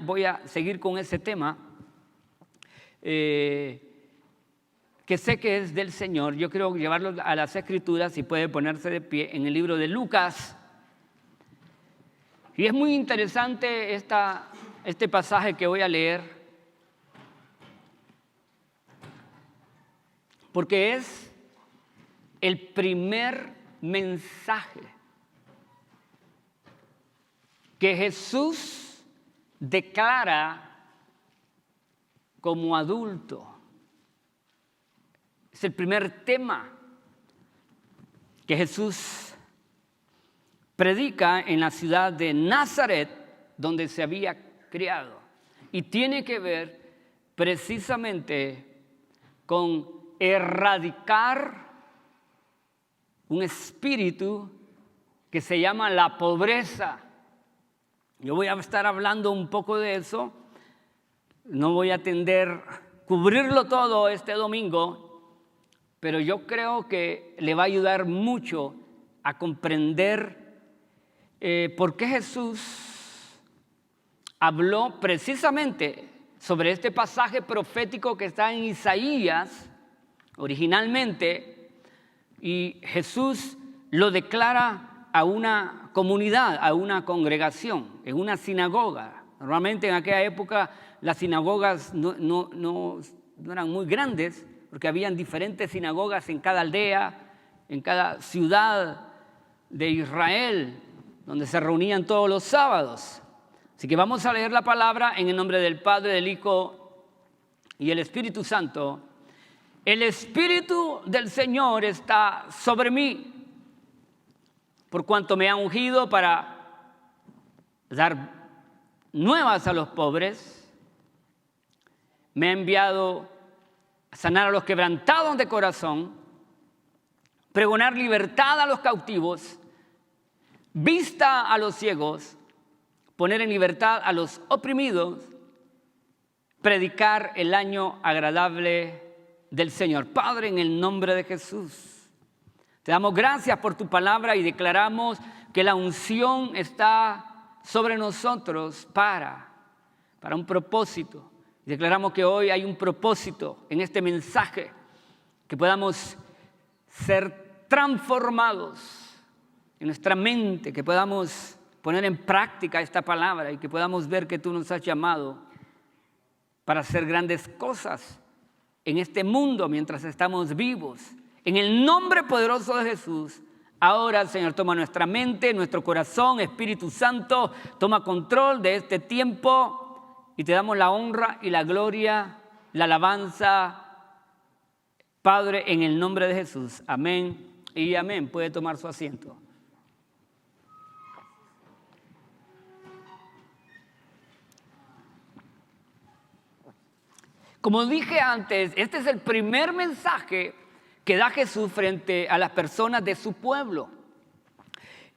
Voy a seguir con ese tema que sé que es del Señor. Yo quiero llevarlo a las Escrituras, y puede ponerse de pie, en el libro de Lucas. Y es muy interesante este pasaje que voy a leer, porque es el primer mensaje que Jesús declara como adulto. Es el primer tema que Jesús predica en la ciudad de Nazaret, donde se había criado. Y tiene que ver precisamente con erradicar un espíritu que se llama la pobreza. Yo voy a estar hablando un poco de eso. No voy a cubrirlo todo este domingo, pero yo creo que le va a ayudar mucho a comprender por qué Jesús habló precisamente sobre este pasaje profético que está en Isaías originalmente, y Jesús lo declara a una comunidad, a una congregación, en una sinagoga. Normalmente en aquella época las sinagogas no eran muy grandes, porque habían diferentes sinagogas en cada aldea, en cada ciudad de Israel, donde se reunían todos los sábados. Así que vamos a leer la palabra en el nombre del Padre, del Hijo y el Espíritu Santo. El Espíritu del Señor está sobre mí, por cuanto me ha ungido para dar nuevas a los pobres. Me ha enviado a sanar a los quebrantados de corazón, pregonar libertad a los cautivos, vista a los ciegos, poner en libertad a los oprimidos, predicar el año agradable del Señor. Padre, en el nombre de Jesús, te damos gracias por tu palabra y declaramos que la unción está sobre nosotros para un propósito. Declaramos que hoy hay un propósito en este mensaje, que podamos ser transformados en nuestra mente, que podamos poner en práctica esta palabra y que podamos ver que tú nos has llamado para hacer grandes cosas en este mundo mientras estamos vivos. En el nombre poderoso de Jesús, ahora, Señor, toma nuestra mente, nuestro corazón. Espíritu Santo, toma control de este tiempo y te damos la honra y la gloria, la alabanza, Padre, en el nombre de Jesús. Amén y amén. Puede tomar su asiento. Como dije antes, este es el primer mensaje que da Jesús frente a las personas de su pueblo.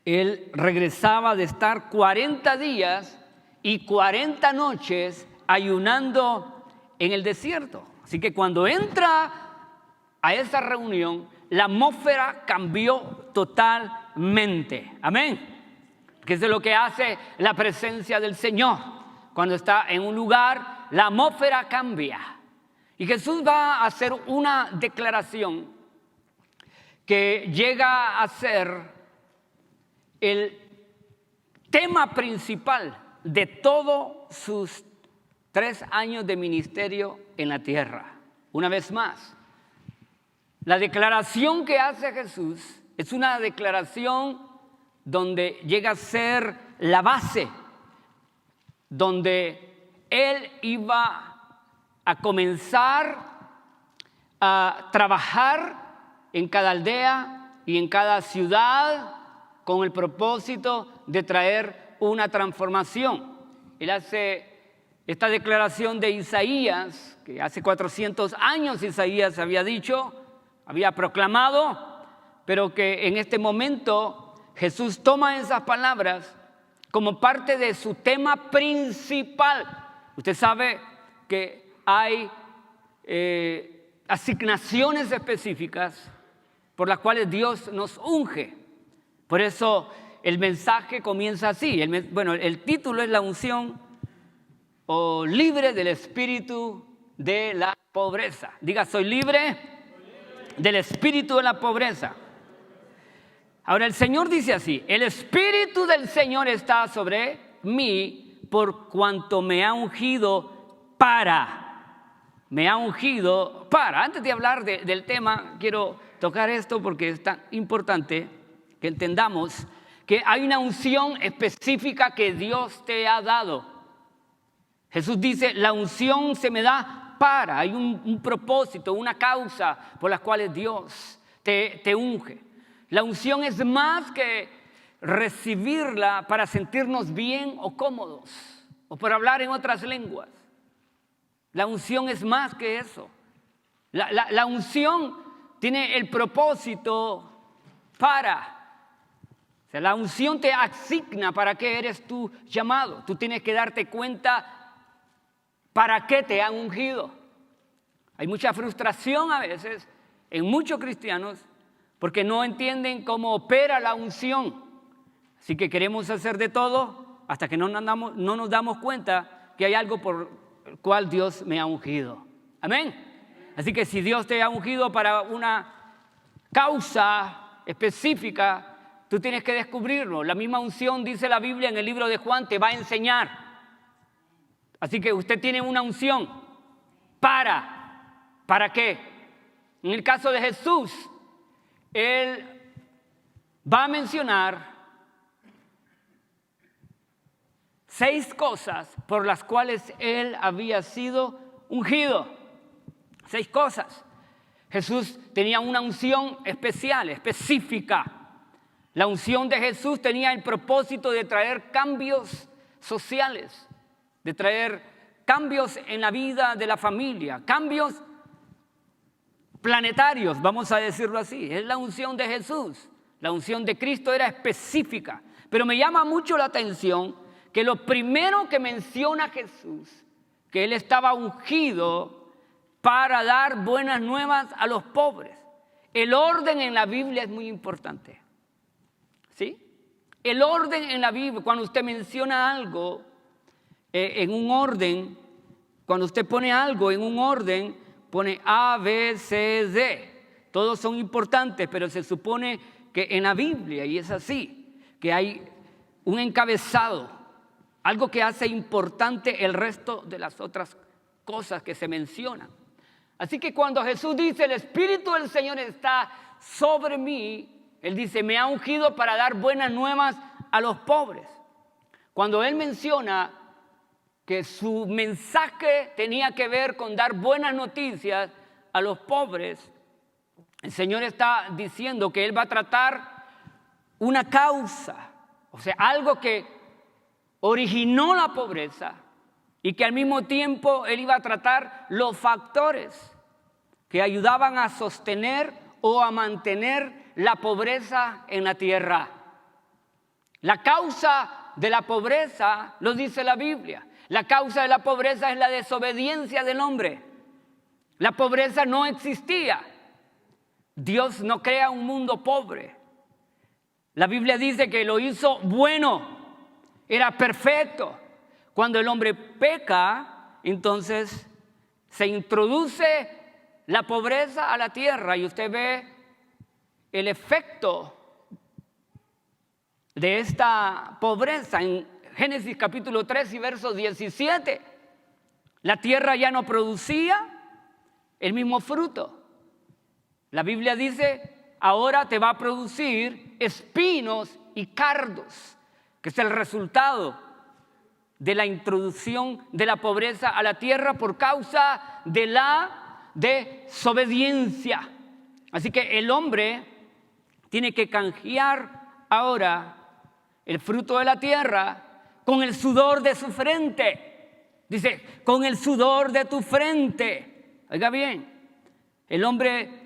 Él regresaba de estar 40 días y 40 noches ayunando en el desierto. Así que cuando entra a esa reunión, la atmósfera cambió totalmente. Amén. Que eso es lo que hace la presencia del Señor. Cuando está en un lugar, la atmósfera cambia. Y Jesús va a hacer una declaración que llega a ser el tema principal de todos sus 3 años de ministerio en la tierra. Una vez más, la declaración que hace Jesús es una declaración donde llega a ser la base, donde Él iba a comenzar a trabajar en cada aldea y en cada ciudad con el propósito de traer una transformación. Él hace esta declaración de Isaías, que hace 400 años Isaías había dicho, había proclamado, pero que en este momento Jesús toma esas palabras como parte de su tema principal. Usted sabe que hay asignaciones específicas por las cuales Dios nos unge. Por eso el mensaje comienza así. El título es la unción o libre del espíritu de la pobreza. Diga, soy libre del espíritu de la pobreza. Ahora el Señor dice así: el espíritu del Señor está sobre mí por cuanto me ha ungido para. Antes de hablar del tema, quiero tocar esto porque es tan importante que entendamos que hay una unción específica que Dios te ha dado. Jesús dice, la unción se me da para. Hay un propósito, una causa por las cuales Dios te unge. La unción es más que recibirla para sentirnos bien o cómodos o para hablar en otras lenguas. La unción es más que eso. La unción tiene el propósito para. O sea, la unción te asigna para qué eres tú llamado. Tú tienes que darte cuenta para qué te han ungido. Hay mucha frustración a veces en muchos cristianos porque no entienden cómo opera la unción. Así que queremos hacer de todo hasta que no nos damos cuenta que hay algo por el cual Dios me ha ungido. Amén. Así que si Dios te ha ungido para una causa específica, tú tienes que descubrirlo. La misma unción, dice la Biblia en el libro de Juan, te va a enseñar. Así que usted tiene una unción ¿para qué? En el caso de Jesús, Él va a mencionar 6 cosas por las cuales Él había sido ungido. 6 cosas. Jesús tenía una unción especial, específica. La unción de Jesús tenía el propósito de traer cambios sociales, de traer cambios en la vida de la familia, cambios planetarios, vamos a decirlo así. Es la unción de Jesús. La unción de Cristo era específica. Pero me llama mucho la atención que lo primero que menciona Jesús, que Él estaba ungido para dar buenas nuevas a los pobres. El orden en la Biblia es muy importante. ¿Sí? El orden en la Biblia, cuando usted menciona algo en un orden, cuando usted pone algo en un orden, pone A, B, C, D. Todos son importantes, pero se supone que en la Biblia, y es así, que hay un encabezado, algo que hace importante el resto de las otras cosas que se mencionan. Así que cuando Jesús dice, el Espíritu del Señor está sobre mí, Él dice, me ha ungido para dar buenas nuevas a los pobres. Cuando Él menciona que su mensaje tenía que ver con dar buenas noticias a los pobres, el Señor está diciendo que Él va a tratar una causa, o sea, algo que originó la pobreza y que al mismo tiempo Él iba a tratar los factores que ayudaban a sostener o a mantener la pobreza en la tierra. La causa de la pobreza, lo dice la Biblia, la causa de la pobreza es la desobediencia del hombre. La pobreza no existía. Dios no crea un mundo pobre. La Biblia dice que lo hizo bueno, era perfecto. Cuando el hombre peca, entonces se introduce la pobreza a la tierra y usted ve el efecto de esta pobreza en Génesis capítulo 3 y verso 17. La tierra ya no producía el mismo fruto. La Biblia dice, ahora te va a producir espinos y cardos, que es el resultado de la introducción de la pobreza a la tierra por causa de la desobediencia. Así que el hombre tiene que canjear ahora el fruto de la tierra con el sudor de su frente. Dice, con el sudor de tu frente. Oiga bien, el hombre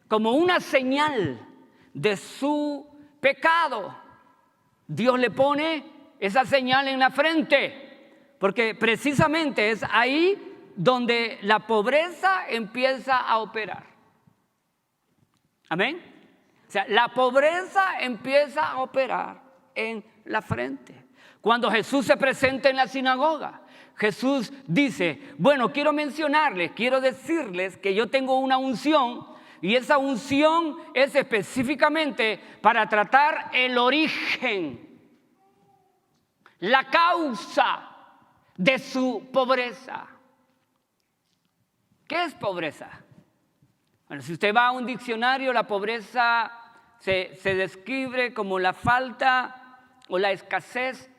como una señal de su pecado, Dios le pone esa señal en la frente, porque precisamente es ahí donde la pobreza empieza a operar. Amén. O sea, la pobreza empieza a operar en la frente. Cuando Jesús se presenta en la sinagoga, Jesús dice, bueno, quiero mencionarles, quiero decirles que yo tengo una unción y esa unción es específicamente para tratar el origen, la causa de su pobreza. ¿Qué es pobreza? Bueno, si usted va a un diccionario, la pobreza se describe como la falta o la escasez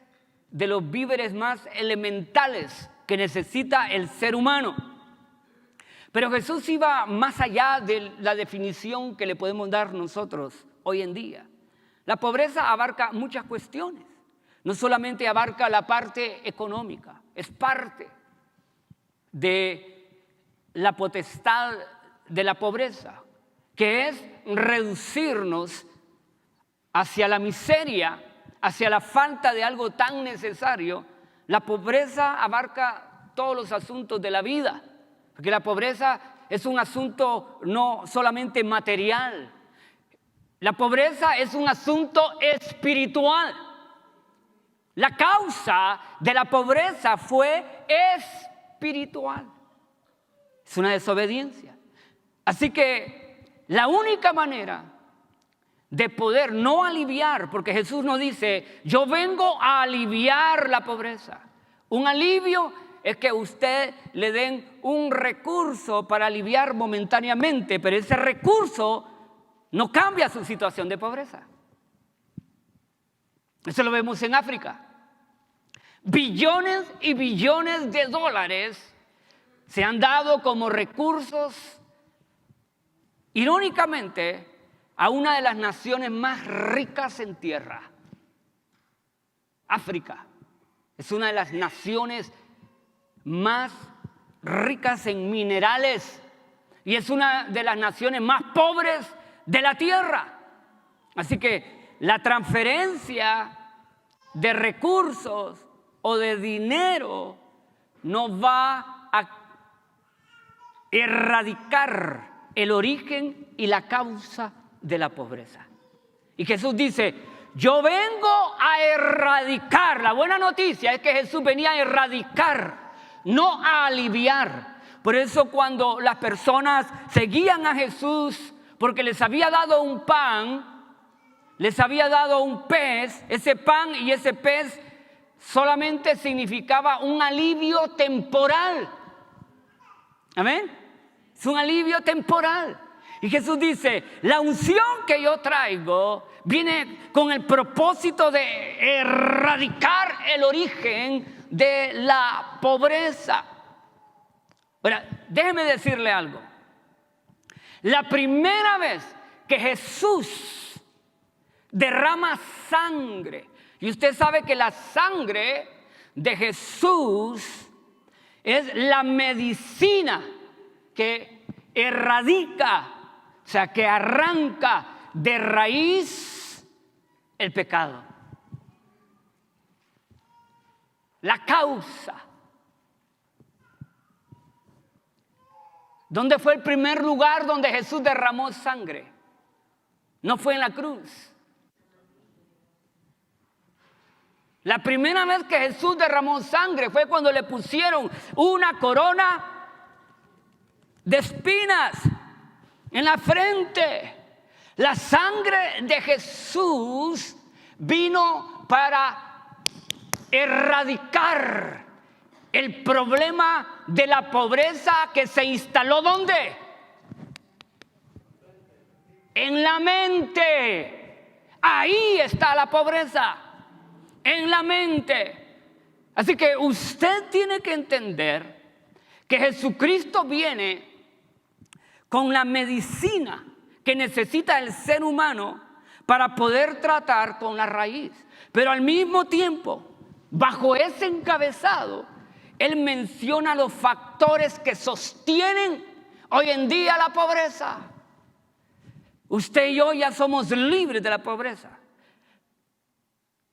de los víveres más elementales que necesita el ser humano. Pero Jesús iba más allá de la definición que le podemos dar nosotros hoy en día. La pobreza abarca muchas cuestiones. No solamente abarca la parte económica, es parte de la potestad de la pobreza, que es reducirnos hacia la miseria, hacia la falta de algo tan necesario. La pobreza abarca todos los asuntos de la vida, porque la pobreza es un asunto no solamente material, la pobreza es un asunto espiritual. La causa de la pobreza fue espiritual, es una desobediencia. Así que la única manera de poder no aliviar, porque Jesús nos dice, yo vengo a aliviar la pobreza. Un alivio es que usted le den un recurso para aliviar momentáneamente, pero ese recurso no cambia su situación de pobreza. Eso lo vemos en África. Billones y billones de dólares se han dado como recursos, irónicamente, a una de las naciones más ricas en tierra. África es una de las naciones más ricas en minerales y es una de las naciones más pobres de la tierra. Así que la transferencia de recursos o de dinero no va a erradicar el origen y la causa de la pobreza. Y Jesús dice, yo vengo a erradicar. La buena noticia es que Jesús venía a erradicar, no a aliviar. Por eso cuando las personas seguían a Jesús porque les había dado un pan, les había dado un pez, ese pan y ese pez solamente significaba un alivio temporal. Amén. Es un alivio temporal. Y Jesús dice, la unción que yo traigo viene con el propósito de erradicar el origen de la pobreza. Ahora, déjeme decirle algo. La primera vez que Jesús derrama sangre, y usted sabe que la sangre de Jesús es la medicina que erradica, o sea, que arranca de raíz el pecado. La causa. ¿Dónde fue el primer lugar donde Jesús derramó sangre? No fue en la cruz. La primera vez que Jesús derramó sangre fue cuando le pusieron una corona de espinas en la frente. La sangre de Jesús vino para erradicar el problema de la pobreza que se instaló ¿dónde? En la mente. Ahí está la pobreza, en la mente. Así que usted tiene que entender que Jesucristo viene con la medicina que necesita el ser humano para poder tratar con la raíz. Pero al mismo tiempo, bajo ese encabezado, Él menciona los factores que sostienen hoy en día la pobreza. Usted y yo ya somos libres de la pobreza.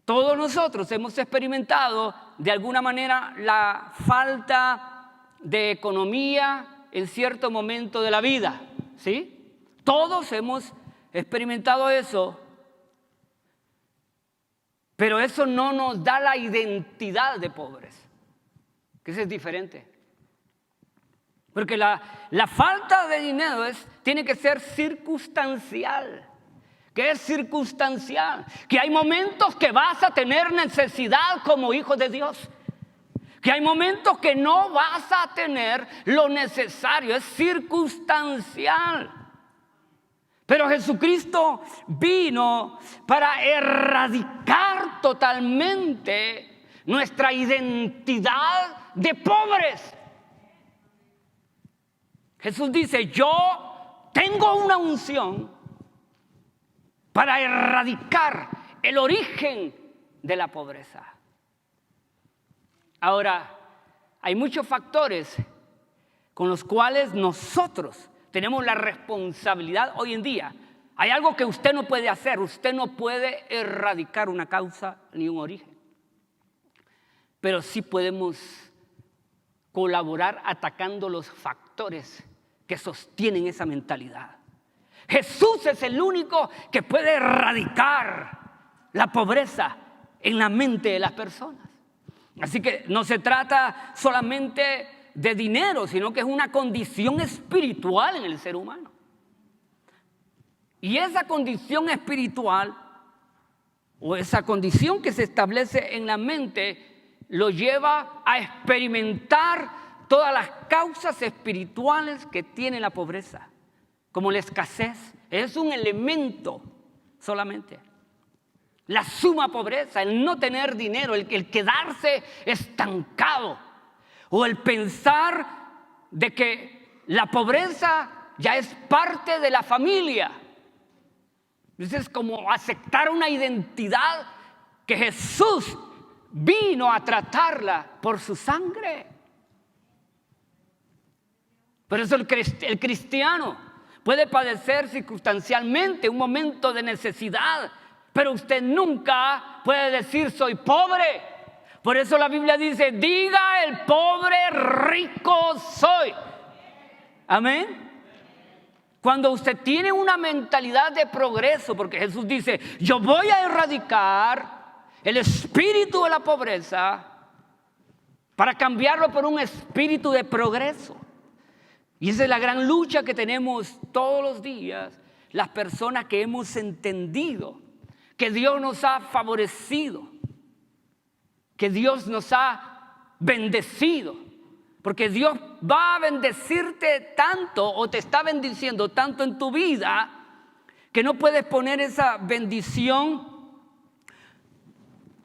Todos nosotros hemos experimentado de alguna manera la falta de economía en cierto momento de la vida, ¿sí? Todos hemos experimentado eso, pero eso no nos da la identidad de pobres. que ese es diferente. Porque la falta de dinero tiene que ser circunstancial. ¿Qué es circunstancial? Que hay momentos que vas a tener necesidad como hijo de Dios. Que hay momentos que no vas a tener lo necesario. Es circunstancial. Pero Jesucristo vino para erradicar totalmente nuestra identidad de pobres. Jesús dice, yo tengo una unción para erradicar el origen de la pobreza. Ahora, hay muchos factores con los cuales nosotros tenemos la responsabilidad hoy en día. Hay algo que usted no puede hacer. Usted no puede erradicar una causa ni un origen. Pero sí podemos colaborar atacando los factores que sostienen esa mentalidad. Jesús es el único que puede erradicar la pobreza en la mente de las personas. Así que no se trata solamente de dinero, sino que es una condición espiritual en el ser humano. Y esa condición espiritual, o esa condición que se establece en la mente, lo lleva a experimentar todas las causas espirituales que tiene la pobreza, como la escasez. Es un elemento solamente. La suma pobreza, el no tener dinero, el quedarse estancado, o el pensar de que la pobreza ya es parte de la familia. Entonces es como aceptar una identidad que Jesús vino a tratarla por su sangre. Por eso el cristiano puede padecer circunstancialmente un momento de necesidad, pero usted nunca puede decir soy pobre. Por eso la Biblia dice, diga el pobre rico soy. Amén. Cuando usted tiene una mentalidad de progreso, porque Jesús dice, yo voy a erradicar el espíritu de la pobreza para cambiarlo por un espíritu de progreso. Y esa es la gran lucha que tenemos todos los días, las personas que hemos entendido que Dios nos ha favorecido, que Dios nos ha bendecido, porque Dios va a bendecirte tanto o te está bendiciendo tanto en tu vida que no puedes poner esa bendición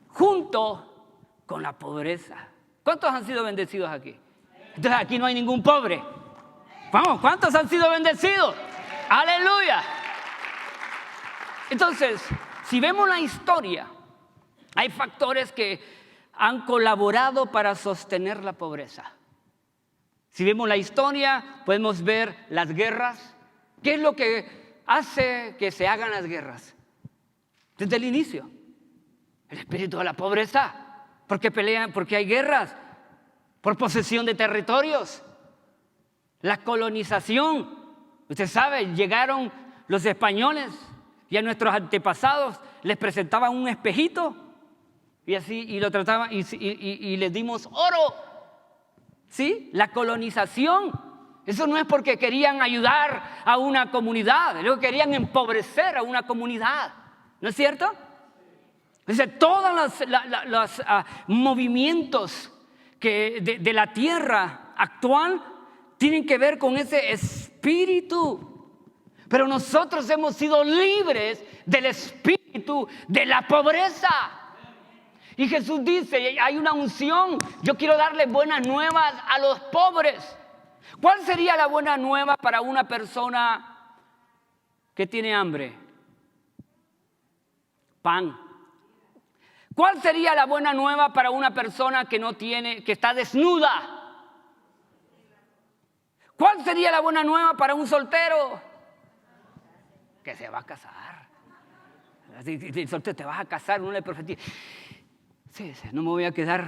junto con la pobreza. ¿Cuántos han sido bendecidos aquí? Entonces aquí no hay ningún pobre. Vamos, ¿cuántos han sido bendecidos? ¡Aleluya! Entonces, si vemos la historia, hay factores que han colaborado para sostener la pobreza. Si vemos la historia, podemos ver las guerras. ¿Qué es lo que hace que se hagan las guerras? Desde el inicio, el espíritu de la pobreza. ¿Por qué pelean? Porque hay guerras. Por posesión de territorios. La colonización. Usted sabe, llegaron los españoles y a nuestros antepasados les presentaban un espejito y así, y lo trataban y les dimos oro. ¿Sí? La colonización. Eso no es porque querían ayudar a una comunidad, ellos querían empobrecer a una comunidad. ¿No es cierto? Entonces, todos los movimientos de la tierra actual tienen que ver con ese espíritu. Pero nosotros hemos sido libres del espíritu de la pobreza. Y Jesús dice, hay una unción, yo quiero darle buenas nuevas a los pobres. ¿Cuál sería la buena nueva para una persona que tiene hambre? Pan. ¿Cuál sería la buena nueva para una persona que no tiene, que está desnuda? ¿Cuál sería la buena nueva para un soltero? Que se va a casar. Si soltero te vas a casar, uno le profetiza. Sí, no me voy a quedar,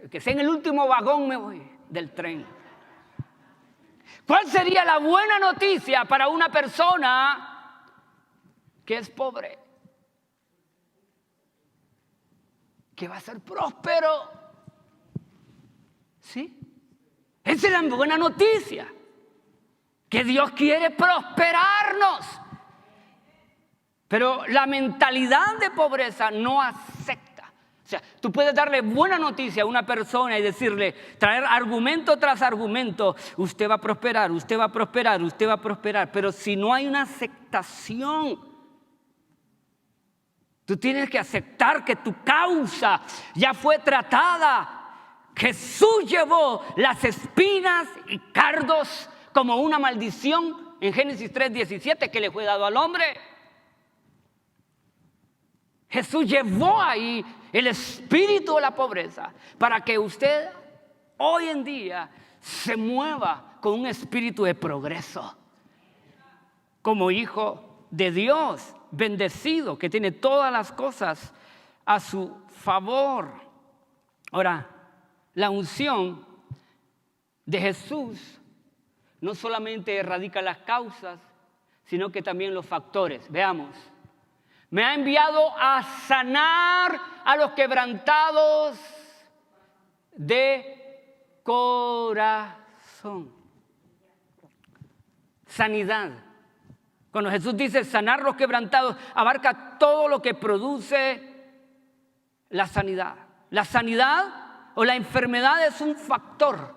que sea en el último vagón me voy del tren. ¿Cuál sería la buena noticia para una persona que es pobre? Que va a ser próspero. ¿Sí? Esa es la buena noticia, que Dios quiere prosperarnos. Pero la mentalidad de pobreza no acepta. O sea, tú puedes darle buena noticia a una persona y decirle, traer argumento tras argumento, usted va a prosperar, usted va a prosperar, usted va a prosperar. Pero si no hay una aceptación, tú tienes que aceptar que tu causa ya fue tratada. Jesús llevó las espinas y cardos como una maldición en Génesis 3:17 que le fue dado al hombre. Jesús llevó ahí el espíritu de la pobreza para que usted hoy en día se mueva con un espíritu de progreso. Como hijo de Dios, bendecido, que tiene todas las cosas a su favor. Ahora, la unción de Jesús no solamente erradica las causas, sino que también los factores. Veamos. Me ha enviado a sanar a los quebrantados de corazón. Sanidad. Cuando Jesús dice sanar los quebrantados, abarca todo lo que produce la sanidad. La sanidad o la enfermedad es un factor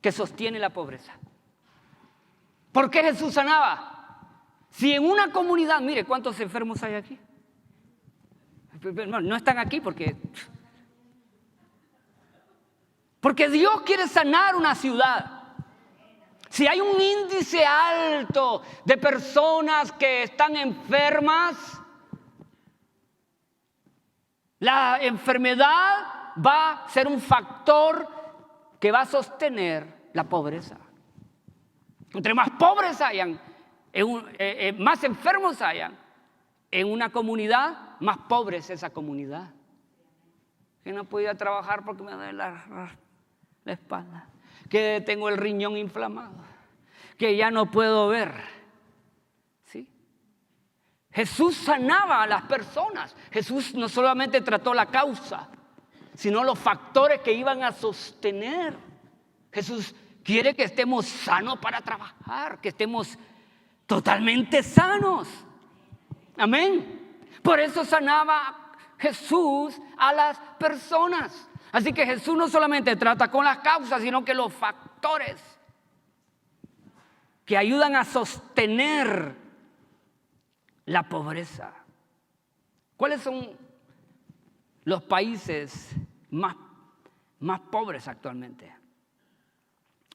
que sostiene la pobreza. ¿Por qué Jesús sanaba? Si en una comunidad, mire cuántos enfermos hay aquí. No están aquí porque Dios quiere sanar una ciudad. Si hay un índice alto de personas que están enfermas, la enfermedad va a ser un factor que va a sostener la pobreza. Entre más pobres hayan, más enfermos hayan en una comunidad, más pobre es esa comunidad. Que no puedo ir a trabajar porque me duele la espalda, que tengo el riñón inflamado, que ya no puedo ver. ¿Sí? Jesús sanaba a las personas. Jesús no solamente trató la causa, sino los factores que iban a sostener. Jesús quiere que estemos sanos para trabajar, que estemos totalmente sanos. Amén. Por eso sanaba Jesús a las personas. Así que Jesús no solamente trata con las causas, sino que los factores que ayudan a sostener la pobreza. ¿Cuáles son los países más pobres actualmente?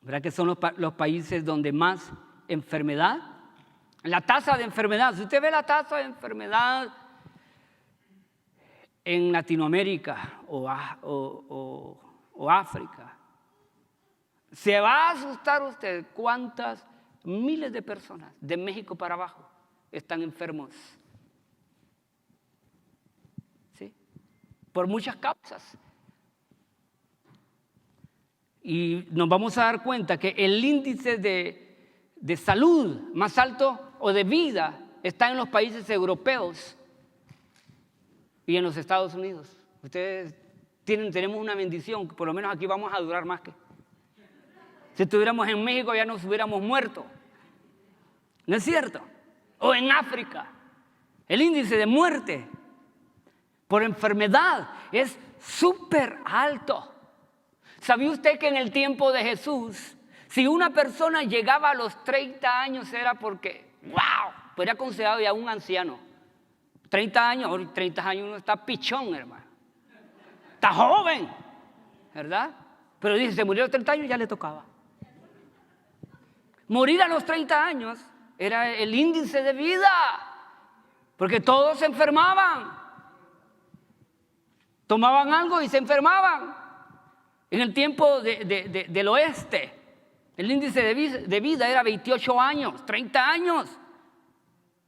¿Verdad que son los países donde más enfermedad? La tasa de enfermedad, si usted ve la tasa de enfermedad en Latinoamérica o África, se va a asustar usted cuántas miles de personas de México para abajo están enfermos. ¿Sí? Por muchas causas. Y nos vamos a dar cuenta que el índice de salud más alto o de vida está en los países europeos y en los Estados Unidos. Ustedes tenemos una bendición, que por lo menos aquí vamos a durar más que. Si estuviéramos en México ya nos hubiéramos muerto. ¿No es cierto? O en África, el índice de muerte por enfermedad es súper alto. ¿Sabía usted que en el tiempo de Jesús, si una persona llegaba a los 30 años era porque, wow, era considerado ya un anciano? 30 años uno está pichón, hermano. Está joven, ¿verdad? Pero dice, se murió a los 30 años, ya le tocaba. Morir a los 30 años era el índice de vida, porque todos se enfermaban. Tomaban algo y se enfermaban. En el tiempo del oeste, el índice de vida era 28 años, 30 años.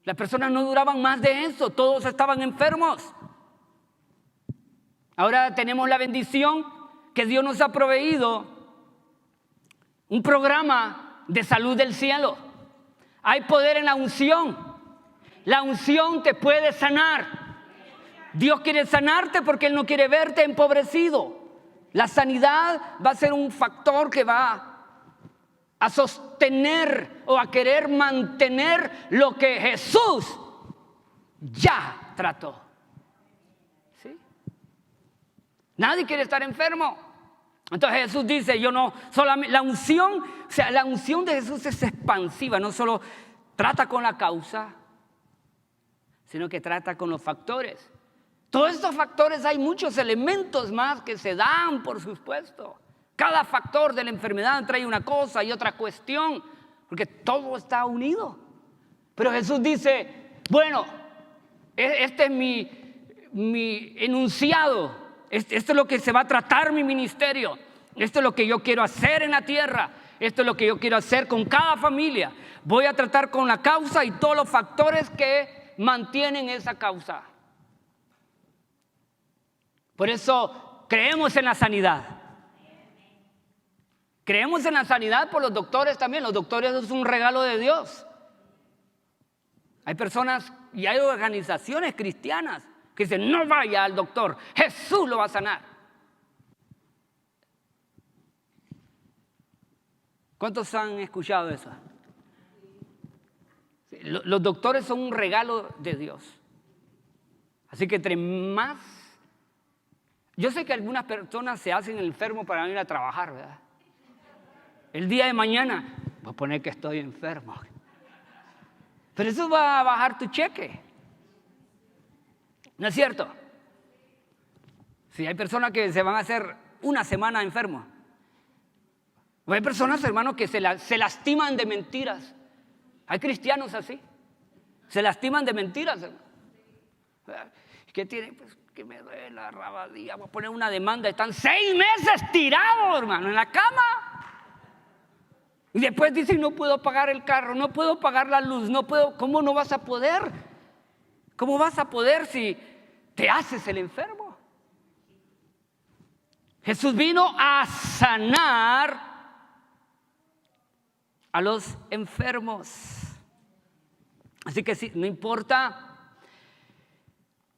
Las personas no duraban más de eso, todos estaban enfermos. Ahora tenemos la bendición que Dios nos ha proveído un programa de salud del cielo. Hay poder en la unción. La unción te puede sanar. Dios quiere sanarte porque Él no quiere verte empobrecido. La sanidad va a ser un factor que va a sostener o a querer mantener lo que Jesús ya trató. ¿Sí? Nadie quiere estar enfermo. Entonces Jesús dice, yo no, solamente la unción, o sea, la unción de Jesús es expansiva, no solo trata con la causa, sino que trata con los factores. Todos estos factores, hay muchos elementos más que se dan, por supuesto. Cada factor de la enfermedad trae una cosa y otra cuestión, porque todo está unido. Pero Jesús dice, bueno, este es mi enunciado, esto es lo que se va a tratar mi ministerio, esto es lo que yo quiero hacer en la tierra, esto es lo que yo quiero hacer con cada familia. Voy a tratar con la causa y todos los factores que mantienen esa causa. Por eso creemos en la sanidad. Creemos en la sanidad por los doctores también. Los doctores es un regalo de Dios. Hay personas y hay organizaciones cristianas que dicen, no vaya al doctor, Jesús lo va a sanar. ¿Cuántos han escuchado eso? Los doctores son un regalo de Dios. Así que entre más... Yo sé que algunas personas se hacen enfermos para ir a trabajar, ¿verdad? El día de mañana, voy a poner que estoy enfermo. Pero eso va a bajar tu cheque. ¿No es cierto? Si hay personas que se van a hacer una semana enfermos. O hay personas, hermanos, que se lastiman de mentiras. Hay cristianos así. Se lastiman de mentiras, hermano. ¿Qué tienen? Pues que me duele la rabadilla. Voy a poner una demanda. Están 6 meses tirados, hermano, en la cama. Y después dicen, no puedo pagar el carro, no puedo pagar la luz, no puedo. ¿Cómo no vas a poder? ¿Cómo vas a poder si te haces el enfermo? Jesús vino a sanar a los enfermos. Así que sí, no importa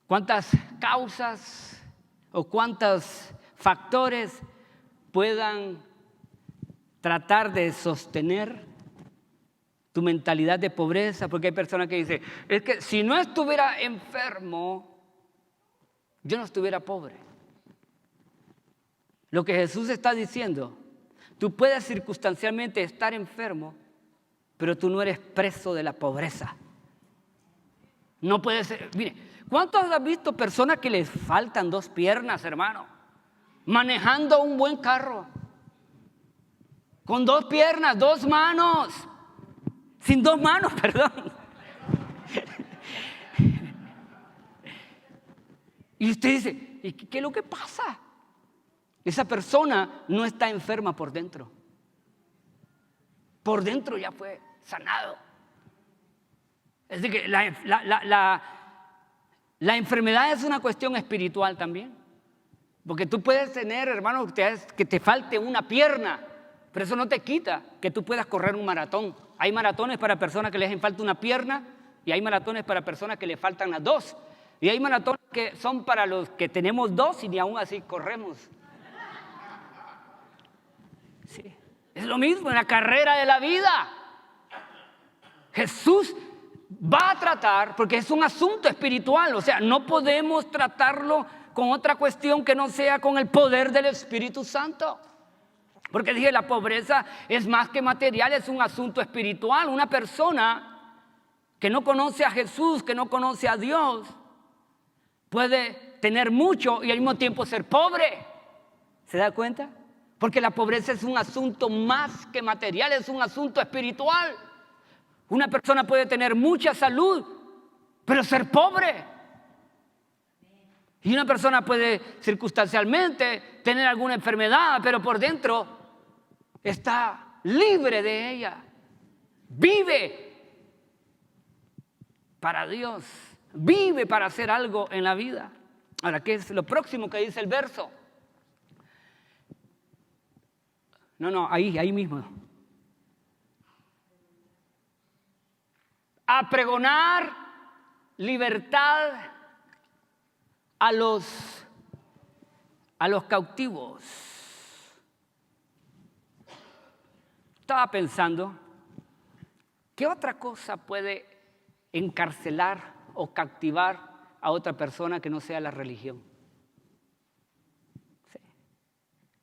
cuántas causas o cuántos factores puedan tratar de sostener tu mentalidad de pobreza, porque hay personas que dicen, es que si no estuviera enfermo, yo no estuviera pobre. Lo que Jesús está diciendo, tú puedes circunstancialmente estar enfermo, pero tú no eres preso de la pobreza. No puedes ser, mire, ¿cuántos has visto personas que les faltan 2 piernas, hermano? Manejando un buen carro. Con 2 piernas, 2 manos. Sin 2 manos, perdón. Y usted dice, ¿y qué es lo que pasa? Esa persona no está enferma por dentro. Por dentro ya fue sanado. Es decir, que la enfermedad es una cuestión espiritual también. Porque tú puedes tener, hermano, que te falte una pierna, pero eso no te quita que tú puedas correr un maratón. Hay maratones para personas que les falta una pierna y hay maratones para personas que les faltan las 2. Y hay maratones que son para los que tenemos 2 y ni aún así corremos. Sí. Es lo mismo en la carrera de la vida. Jesús va a tratar, porque es un asunto espiritual, o sea, no podemos tratarlo con otra cuestión que no sea con el poder del Espíritu Santo. Porque dije, la pobreza es más que material, es un asunto espiritual. Una persona que no conoce a Jesús, que no conoce a Dios, puede tener mucho y al mismo tiempo ser pobre. ¿Se da cuenta? Porque la pobreza es un asunto más que material, es un asunto espiritual. Una persona puede tener mucha salud, pero ser pobre. Y una persona puede circunstancialmente tener alguna enfermedad, pero por dentro está libre de ella. Vive para Dios, vive para hacer algo en la vida. Ahora, ¿qué es lo próximo que dice el verso? Ahí mismo. A pregonar libertad a los a los cautivos. Estaba pensando, ¿qué otra cosa puede encarcelar o cautivar a otra persona que no sea la religión? Sí.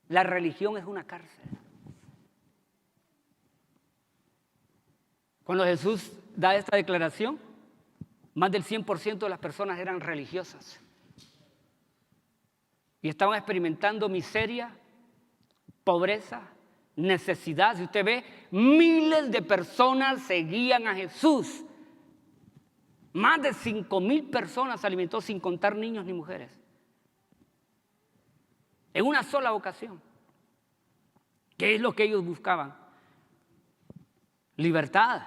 La religión es una cárcel. Cuando Jesús da esta declaración, más del 100% de las personas eran religiosas y estaban experimentando miseria, pobreza, necesidad. Si usted ve, miles de personas seguían a Jesús. Más de 5,000 personas se alimentó, sin contar niños ni mujeres, en una sola ocasión. ¿Qué es lo que ellos buscaban? Libertad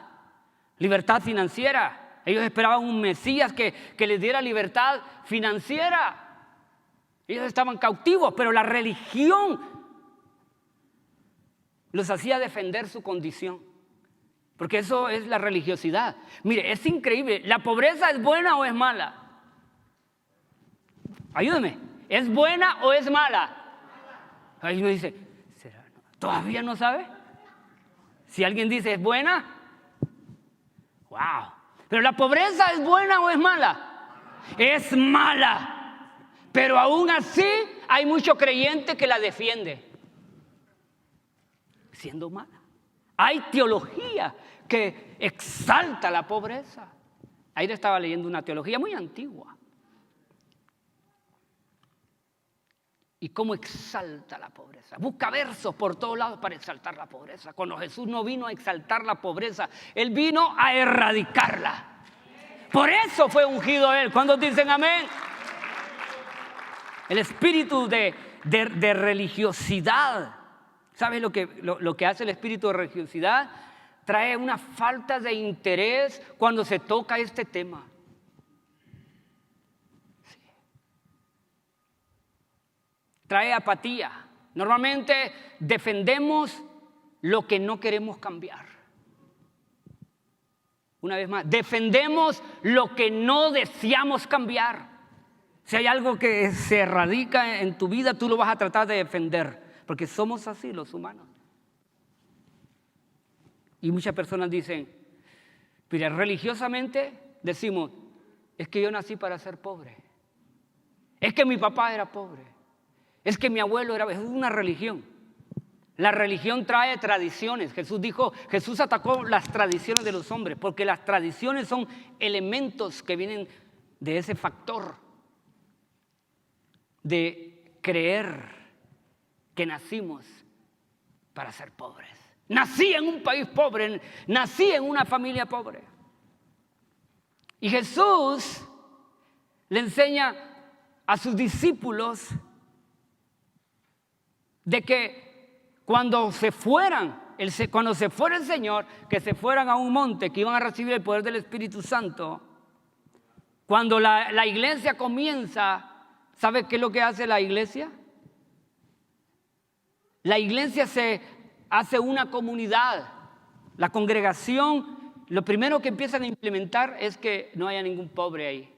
financiera. Ellos esperaban un Mesías que les diera libertad financiera. Ellos estaban cautivos, pero la religión los hacía defender su condición, porque eso es la religiosidad. Mire, es increíble. ¿La pobreza es buena o es mala? Ayúdeme. ¿Es buena o es mala? Ahí uno dice, ¿será? ¿Todavía no sabe? Si alguien dice es buena, wow. Pero la pobreza es buena o es mala? Es mala. Pero aún así hay mucho creyente que la defiende, siendo mala. Hay teología que exalta la pobreza. Ayer estaba leyendo una teología muy antigua. ¿Y cómo exalta la pobreza? Busca versos por todos lados para exaltar la pobreza. Cuando Jesús no vino a exaltar la pobreza, Él vino a erradicarla. Por eso fue ungido Él. ¿Cuántos dicen amén? El espíritu de religiosidad. ¿Sabes lo que hace el espíritu de religiosidad? Trae una falta de interés cuando se toca este tema. Sí. Trae apatía. Normalmente defendemos lo que no queremos cambiar. Una vez más, defendemos lo que no deseamos cambiar. Si hay algo que se radica en tu vida, tú lo vas a tratar de defender, porque somos así los humanos. Y muchas personas dicen, mira, religiosamente decimos, es que yo nací para ser pobre, es que mi papá era pobre, es que mi abuelo era... Es una religión. La religión trae tradiciones. Jesús atacó las tradiciones de los hombres, porque las tradiciones son elementos que vienen de ese factor de creer que nacimos para ser pobres. Nací en un país pobre, nací en una familia pobre. Y Jesús le enseña a sus discípulos de que cuando se fuera el Señor, que se fueran a un monte, que iban a recibir el poder del Espíritu Santo. Cuando la iglesia comienza, ¿sabe qué es lo que hace la iglesia? La iglesia se hace una comunidad. La congregación, lo primero que empiezan a implementar es que no haya ningún pobre ahí.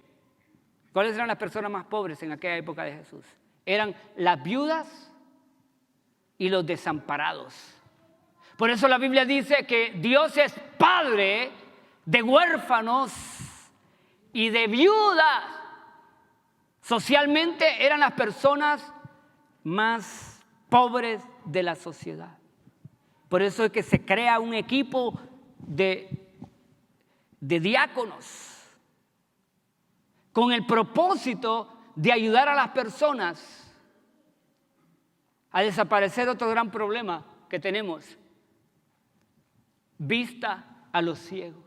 ¿Cuáles eran las personas más pobres en aquella época de Jesús? Eran las viudas y los desamparados. Por eso la Biblia dice que Dios es padre de huérfanos y de viudas. Socialmente eran las personas más pobres de la sociedad. Por eso es que se crea un equipo de diáconos con el propósito de ayudar a las personas a desaparecer otro gran problema que tenemos: vista a los ciegos.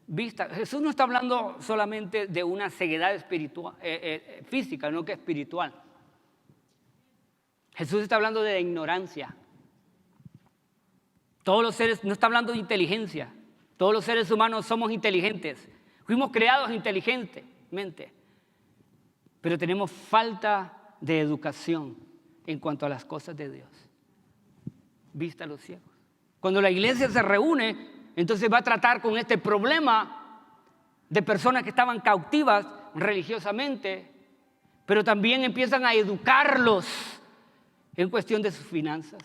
Vista. Jesús no está hablando solamente de una ceguedad espiritual, física, no que espiritual. Jesús está hablando de ignorancia. Todos los seres, no está hablando de inteligencia. Todos los seres humanos somos inteligentes. Fuimos creados inteligentemente. Pero tenemos falta de educación en cuanto a las cosas de Dios. Vista a los ciegos. Cuando la iglesia se reúne, entonces va a tratar con este problema de personas que estaban cautivas religiosamente, pero también empiezan a educarlos en cuestión de sus finanzas.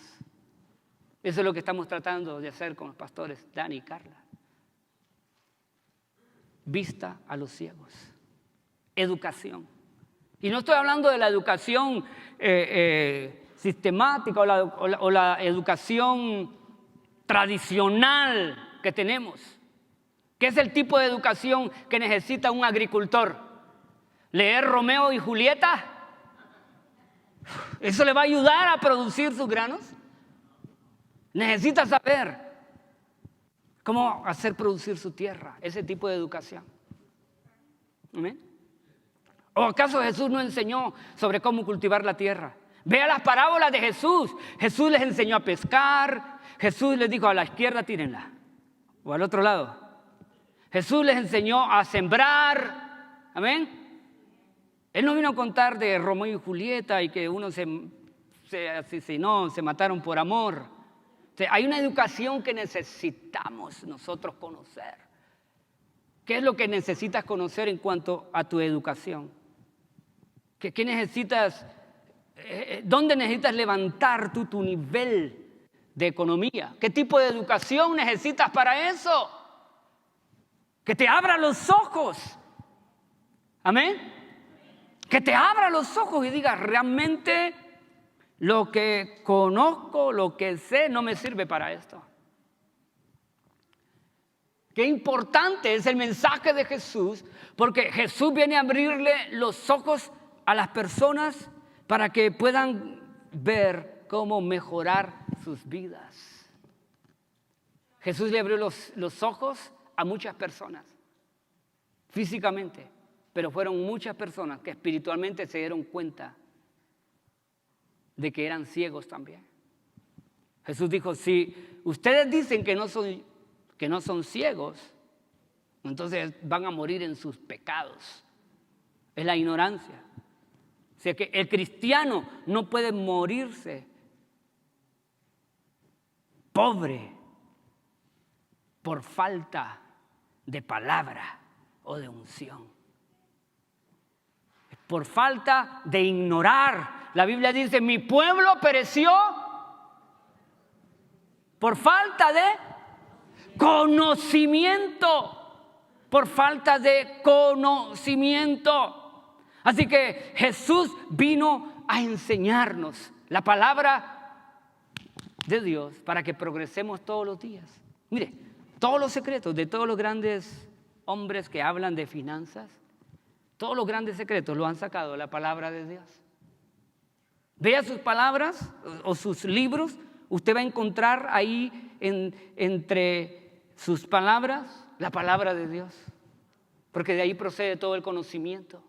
Eso es lo que estamos tratando de hacer con los pastores Dani y Carla. Vista a los ciegos. Educación. Y no estoy hablando de la educación sistemática o la educación tradicional que tenemos. ¿Qué es el tipo de educación que necesita un agricultor? ¿Leer Romeo y Julieta? ¿Eso le va a ayudar a producir sus granos? Necesita saber cómo hacer producir su tierra, ese tipo de educación. ¿Amén? ¿O acaso Jesús no enseñó sobre cómo cultivar la tierra? Vea las parábolas de Jesús. Jesús les enseñó a pescar. Jesús les dijo: a la izquierda tírenla, o al otro lado. Jesús les enseñó a sembrar. Amén. Él no vino a contar de Romeo y Julieta y que uno se asesinó, se mataron por amor. O sea, hay una educación que necesitamos nosotros conocer. ¿Qué es lo que necesitas conocer en cuanto a tu educación? ¿Qué necesitas? ¿Dónde necesitas levantar tu nivel de economía? ¿Qué tipo de educación necesitas para eso? Que te abra los ojos. Amén. Que te abra los ojos y digas: realmente lo que conozco, lo que sé, no me sirve para esto. Qué importante es el mensaje de Jesús, porque Jesús viene a abrirle los ojos a las personas para que puedan ver cómo mejorar sus vidas. Jesús le abrió los ojos a muchas personas, físicamente, pero fueron muchas personas que espiritualmente se dieron cuenta de que eran ciegos también. Jesús dijo: si ustedes dicen que no son ciegos, entonces van a morir en sus pecados. Es la ignorancia. O sea que el cristiano no puede morirse pobre por falta de palabra o de unción. Por falta de ignorar. La Biblia dice: mi pueblo pereció por falta de conocimiento. Por falta de conocimiento. Así que Jesús vino a enseñarnos la palabra de Dios para que progresemos todos los días. Mire, todos los secretos de todos los grandes hombres que hablan de finanzas, todos los grandes secretos lo han sacado de la palabra de Dios. Vea sus palabras o sus libros, usted va a encontrar ahí entre sus palabras la palabra de Dios, porque de ahí procede todo el conocimiento.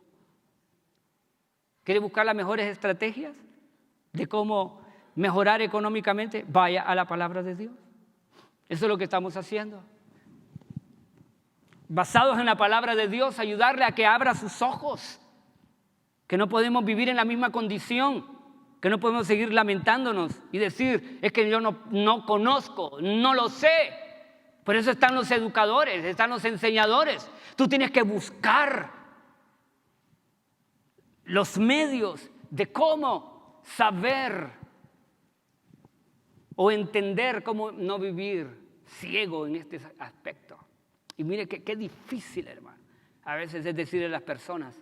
¿Quiere buscar las mejores estrategias de cómo mejorar económicamente? Vaya a la palabra de Dios. Eso es lo que estamos haciendo. Basados en la palabra de Dios, ayudarle a que abra sus ojos. Que no podemos vivir en la misma condición. Que no podemos seguir lamentándonos y decir: es que yo no conozco, no lo sé. Por eso están los educadores, están los enseñadores. Tú tienes que buscar los medios de cómo saber o entender cómo no vivir ciego en este aspecto. Y mire qué difícil, hermano, a veces es decirle a las personas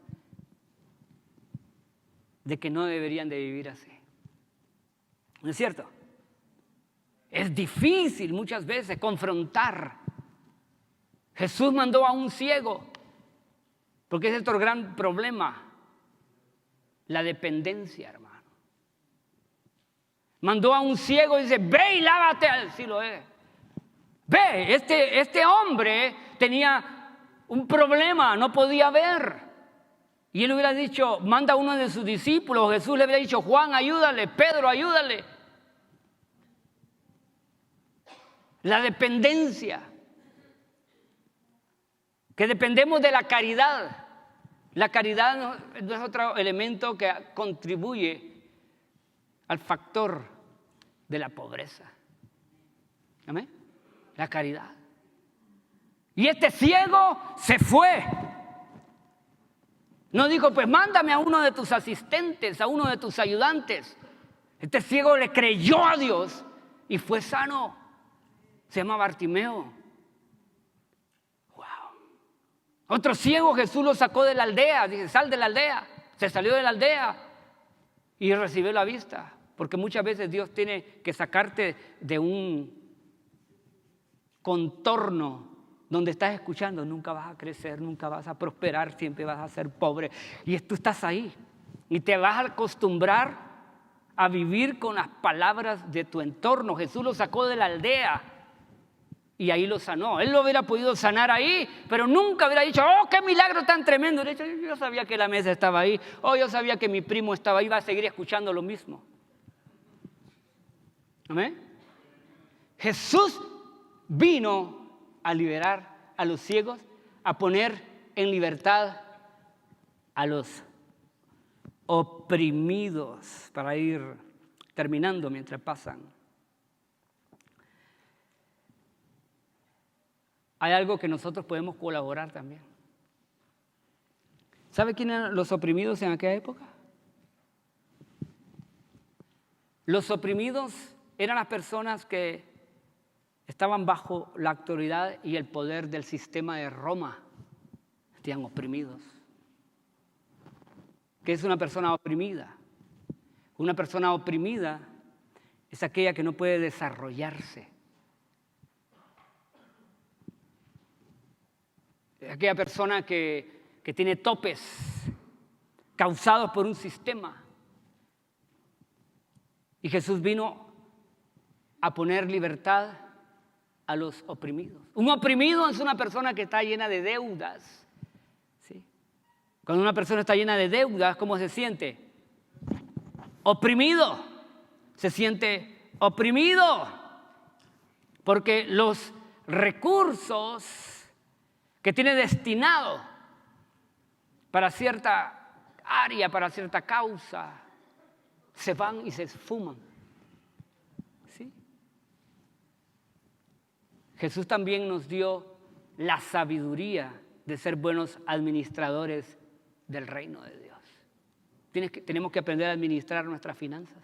de que no deberían de vivir así. ¿No es cierto? Es difícil muchas veces confrontar. Jesús mandó a un ciego, porque es otro gran problema. La dependencia, hermano. Mandó a un ciego y dice: ve y lávate al Siloé. Ve, este hombre tenía un problema, no podía ver. Y él hubiera dicho: manda a uno de sus discípulos. Jesús le hubiera dicho: Juan, ayúdale. Pedro, ayúdale. La dependencia. Que dependemos de la caridad. La caridad no es otro elemento que contribuye al factor de la pobreza. ¿Amén? La caridad. Y este ciego se fue. No dijo, pues mándame a uno de tus asistentes, a uno de tus ayudantes. Este ciego le creyó a Dios y fue sano. Se llama Bartimeo. Wow. Otro ciego Jesús lo sacó de la aldea. Dice, sal de la aldea. Se salió de la aldea y recibió la vista. Porque muchas veces Dios tiene que sacarte de un contorno donde estás escuchando, nunca vas a crecer, nunca vas a prosperar, siempre vas a ser pobre. Y tú estás ahí y te vas a acostumbrar a vivir con las palabras de tu entorno. Jesús lo sacó de la aldea y ahí lo sanó. Él lo hubiera podido sanar ahí, pero nunca hubiera dicho, oh, qué milagro tan tremendo. De hecho, yo sabía que la mesa estaba ahí, yo sabía que mi primo estaba ahí, iba a seguir escuchando lo mismo. ¿Amén? Jesús vino a liberar a los ciegos, a poner en libertad a los oprimidos, para ir terminando mientras pasan. Hay algo que nosotros podemos colaborar también. ¿Sabe quién eran los oprimidos en aquella época? Los oprimidos eran las personas que estaban bajo la autoridad y el poder del sistema de Roma. Estaban oprimidos. ¿Qué es una persona oprimida? Una persona oprimida es aquella que no puede desarrollarse. Es aquella persona que tiene topes causados por un sistema. Y Jesús vino a poner libertad a los oprimidos. Un oprimido es una persona que está llena de deudas. ¿Sí? Cuando una persona está llena de deudas, ¿cómo se siente? Oprimido. Se siente oprimido. Porque los recursos que tiene destinado para cierta área, para cierta causa, se van y se esfuman. Jesús también nos dio la sabiduría de ser buenos administradores del reino de Dios. Tenemos que aprender a administrar nuestras finanzas,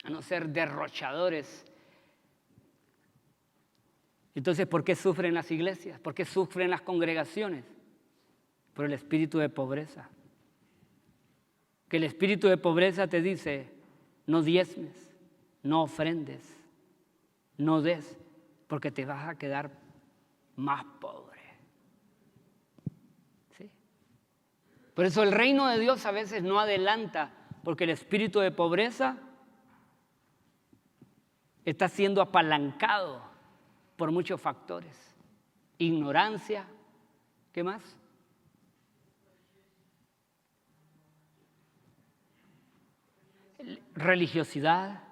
a no ser derrochadores. Entonces, ¿por qué sufren las iglesias? ¿Por qué sufren las congregaciones? Por el espíritu de pobreza. Que el espíritu de pobreza te dice, no diezmes, no ofrendes, no des, porque te vas a quedar más pobre. ¿Sí? Por eso el reino de Dios a veces no adelanta, porque el espíritu de pobreza está siendo apalancado por muchos factores. Ignorancia, ¿qué más? Religiosidad,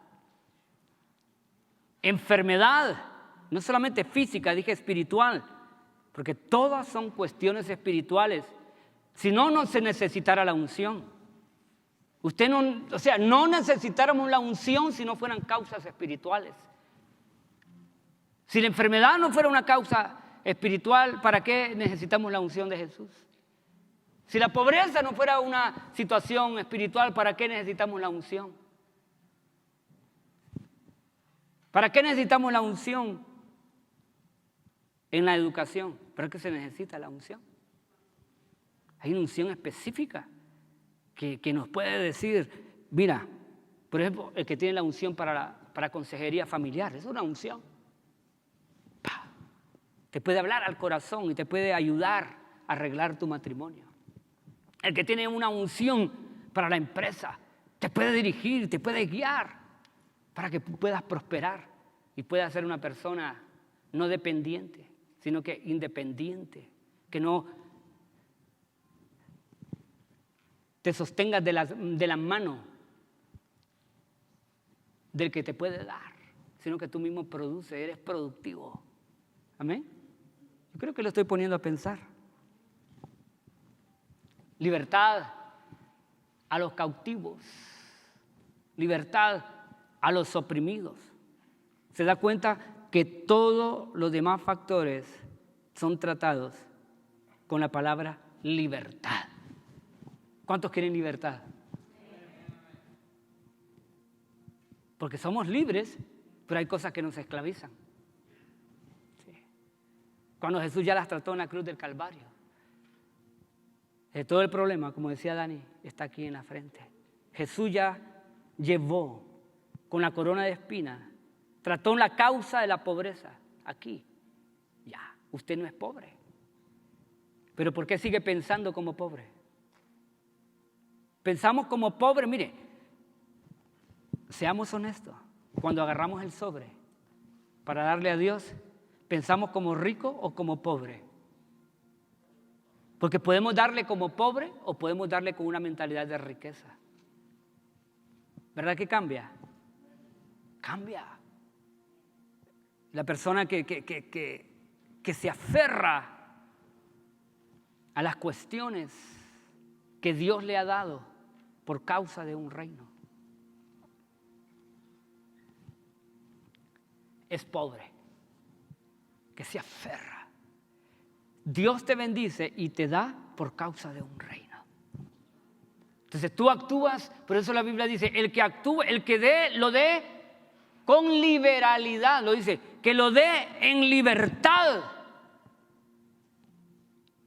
enfermedad. No solamente física, dije espiritual, porque todas son cuestiones espirituales. Si no, no se necesitara la unción. No necesitáramos la unción si no fueran causas espirituales. Si la enfermedad no fuera una causa espiritual, ¿para qué necesitamos la unción de Jesús? Si la pobreza no fuera una situación espiritual, ¿para qué necesitamos la unción? ¿Para qué necesitamos la unción? En la educación, ¿para qué se necesita la unción? Hay una unción específica que nos puede decir, mira, por ejemplo, el que tiene la unción para consejería familiar, es una unción. Te puede hablar al corazón y te puede ayudar a arreglar tu matrimonio. El que tiene una unción para la empresa, te puede dirigir, te puede guiar para que puedas prosperar y puedas ser una persona no dependiente, sino que independiente, que no te sostengas de la mano del que te puede dar, sino que tú mismo produces, eres productivo. Amén. Yo creo que lo estoy poniendo a pensar. Libertad a los cautivos, libertad a los oprimidos. Se da cuenta que todos los demás factores son tratados con la palabra libertad. ¿Cuántos quieren libertad? Porque somos libres, pero hay cosas que nos esclavizan. Sí. Cuando Jesús ya las trató en la cruz del Calvario. Todo el problema, como decía Dani, está aquí en la frente. Jesús ya llevó con la corona de espinas, trató la causa de la pobreza aquí. Ya, usted no es pobre. Pero ¿por qué sigue pensando como pobre? Pensamos como pobre, mire, seamos honestos, cuando agarramos el sobre para darle a Dios, ¿pensamos como rico o como pobre? Porque podemos darle como pobre o podemos darle con una mentalidad de riqueza. ¿Verdad que cambia? Cambia. La persona que se aferra a las cuestiones que Dios le ha dado por causa de un reino es pobre, que se aferra. Dios te bendice y te da por causa de un reino. Entonces tú actúas, por eso la Biblia dice, el que actúe, el que dé, lo dé con liberalidad, lo dice, que lo dé en libertad.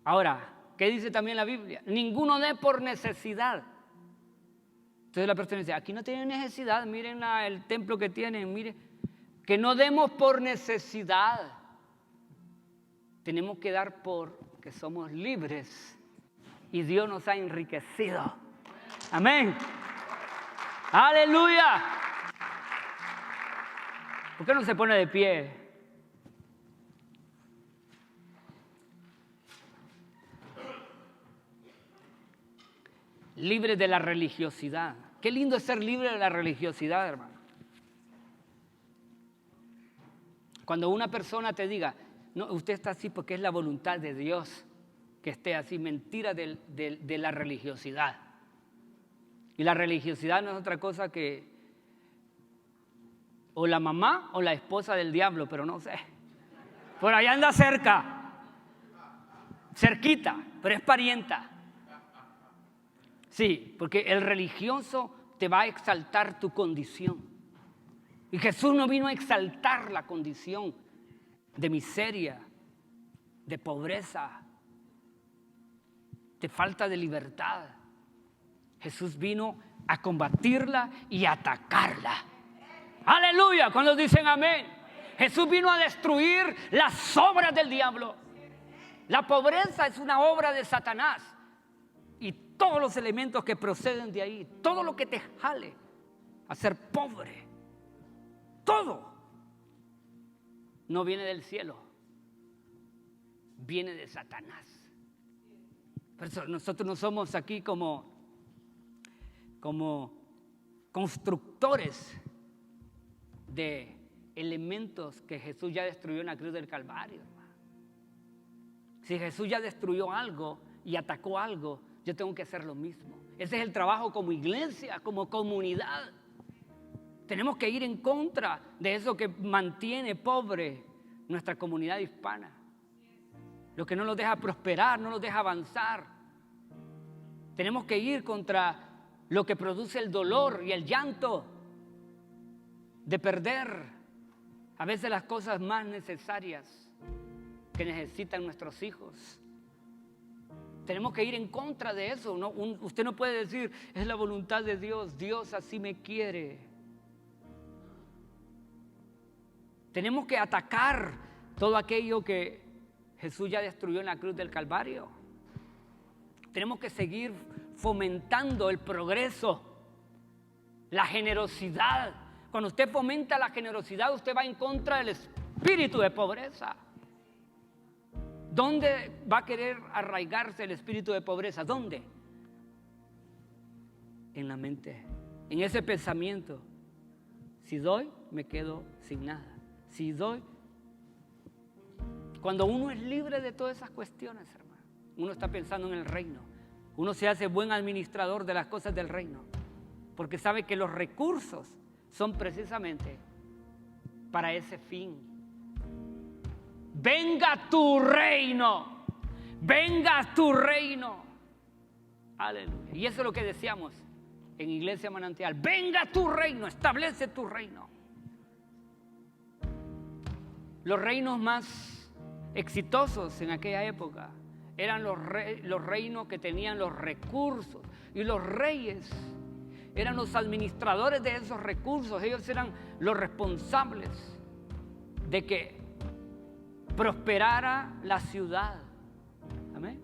Ahora, ¿qué dice también la Biblia? Ninguno dé por necesidad. Entonces la persona dice, aquí no tienen necesidad, miren el templo que tienen, miren, que no demos por necesidad. Tenemos que dar porque somos libres y Dios nos ha enriquecido. Amén. Aleluya. ¿Por qué no se pone de pie? Libre de la religiosidad. Qué lindo es ser libre de la religiosidad, hermano. Cuando una persona te diga, no, usted está así porque es la voluntad de Dios que esté así, mentira de la religiosidad. Y la religiosidad no es otra cosa que o la mamá o la esposa del diablo, pero no sé. Por allá anda cerquita, pero es parienta. Sí, porque el religioso te va a exaltar tu condición. Y Jesús no vino a exaltar la condición de miseria, de pobreza, de falta de libertad. Jesús vino a combatirla y a atacarla. Aleluya, cuando dicen amén. Jesús vino a destruir las obras del diablo. La pobreza es una obra de Satanás. Y todos los elementos que proceden de ahí, todo lo que te jale a ser pobre, todo no viene del cielo, viene de Satanás. Por eso nosotros no somos aquí como constructores de elementos que Jesús ya destruyó en la cruz del Calvario, hermano. Si Jesús ya destruyó algo y atacó algo, yo tengo que hacer lo mismo. Ese es el trabajo como iglesia, como comunidad. Tenemos que ir en contra de eso que mantiene pobre nuestra comunidad hispana. Lo que no nos deja prosperar, no nos deja avanzar. Tenemos que ir contra lo que produce el dolor y el llanto de perder a veces las cosas más necesarias que necesitan nuestros hijos. Tenemos que ir en contra de eso. Usted no puede decir, es la voluntad de Dios, Dios así me quiere. Tenemos que atacar todo aquello que Jesús ya destruyó en la cruz del Calvario. Tenemos que seguir fomentando el progreso, la generosidad. Cuando usted fomenta la generosidad, usted va en contra del espíritu de pobreza. ¿Dónde va a querer arraigarse el espíritu de pobreza? ¿Dónde? En la mente, en ese pensamiento. Si doy, me quedo sin nada. Si doy, cuando uno es libre de todas esas cuestiones, hermano, uno está pensando en el reino. Uno se hace buen administrador de las cosas del reino, porque sabe que los recursos son precisamente para ese fin. Venga tu reino, venga tu reino. Aleluya. Y eso es lo que deseamos en Iglesia Manantial. Venga tu reino, establece tu reino. Los reinos más exitosos en aquella época eran los reinos que tenían los recursos, y los reyes eran los administradores de esos recursos. Ellos eran los responsables de que prosperara la ciudad. Amén.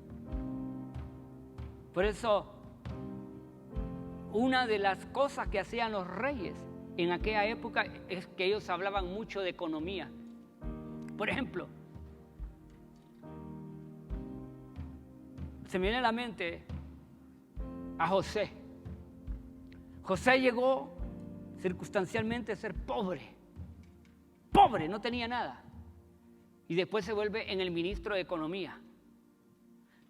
Por eso, una de las cosas que hacían los reyes en aquella época es que ellos hablaban mucho de economía. Por ejemplo, se me viene a la mente a José. José llegó circunstancialmente a ser pobre, no tenía nada, y después se vuelve en el ministro de Economía.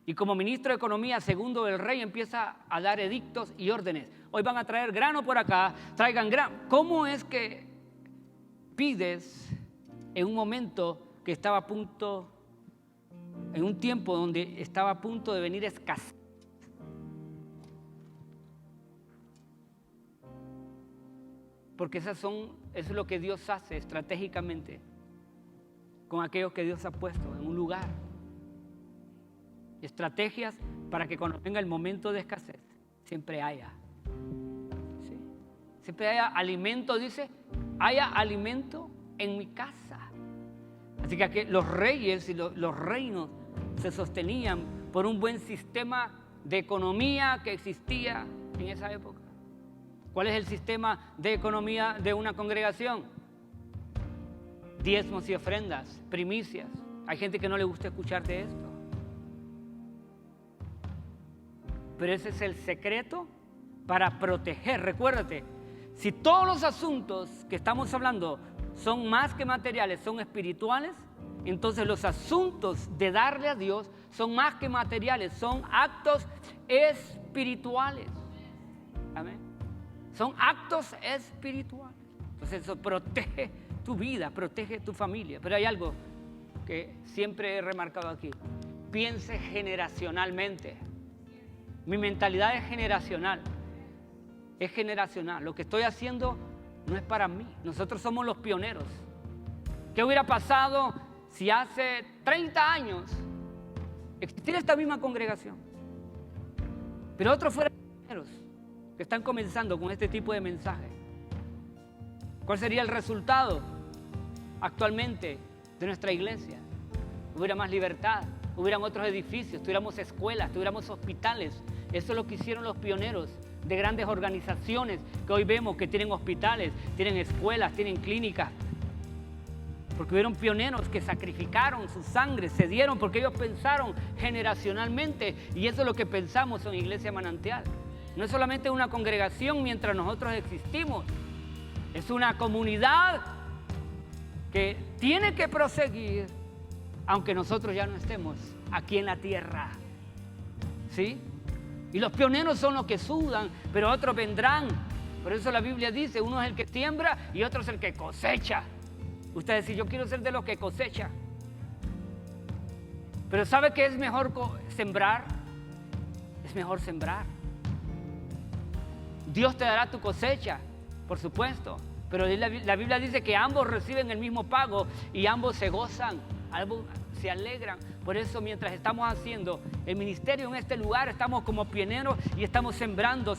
Y como ministro de Economía, segundo el rey, empieza a dar edictos y órdenes. Hoy van a traer grano por acá, traigan grano. ¿Cómo es que pides en un momento que estaba a punto, en un tiempo donde estaba a punto de venir escasez? Porque eso es lo que Dios hace estratégicamente con aquellos que Dios ha puesto en un lugar. Estrategias para que cuando venga el momento de escasez siempre haya. ¿Sí? Siempre haya alimento, dice, haya alimento en mi casa. Así que los reyes y los reinos se sostenían por un buen sistema de economía que existía en esa época. ¿Cuál es el sistema de economía de una congregación? Diezmos y ofrendas, primicias. Hay gente que no le gusta escuchar de esto. Pero ese es el secreto para proteger. Recuérdate, si todos los asuntos que estamos hablando son más que materiales, son espirituales, entonces los asuntos de darle a Dios son más que materiales, son actos espirituales. Amén. Son actos espirituales. Entonces eso protege tu vida, protege tu familia. Pero hay algo que siempre he remarcado aquí. Piense generacionalmente. Mi mentalidad es generacional. Es generacional. Lo que estoy haciendo no es para mí. Nosotros somos los pioneros. ¿Qué hubiera pasado si hace 30 años existiera esta misma congregación, pero otros fueran pioneros que están comenzando con este tipo de mensaje? ¿Cuál sería el resultado actualmente de nuestra iglesia? Hubiera más libertad, hubieran otros edificios, tuviéramos escuelas, tuviéramos hospitales. Eso es lo que hicieron los pioneros de grandes organizaciones que hoy vemos que tienen hospitales, tienen escuelas, tienen clínicas. Porque hubieron pioneros que sacrificaron su sangre, se dieron porque ellos pensaron generacionalmente. Y eso es lo que pensamos en Iglesia Manantial. No es solamente una congregación mientras nosotros existimos. Es una comunidad que tiene que proseguir aunque nosotros ya no estemos aquí en la tierra. ¿Sí? Y los pioneros son los que sudan, pero otros vendrán. Por eso la Biblia dice, uno es el que siembra y otro es el que cosecha. Usted dice, yo quiero ser de los que cosecha. Pero ¿sabe qué es mejor sembrar? Es mejor sembrar. Dios te dará tu cosecha, por supuesto. Pero la Biblia dice que ambos reciben el mismo pago y ambos se gozan, ambos se alegran. Por eso mientras estamos haciendo el ministerio en este lugar, estamos como pioneros y estamos sembrando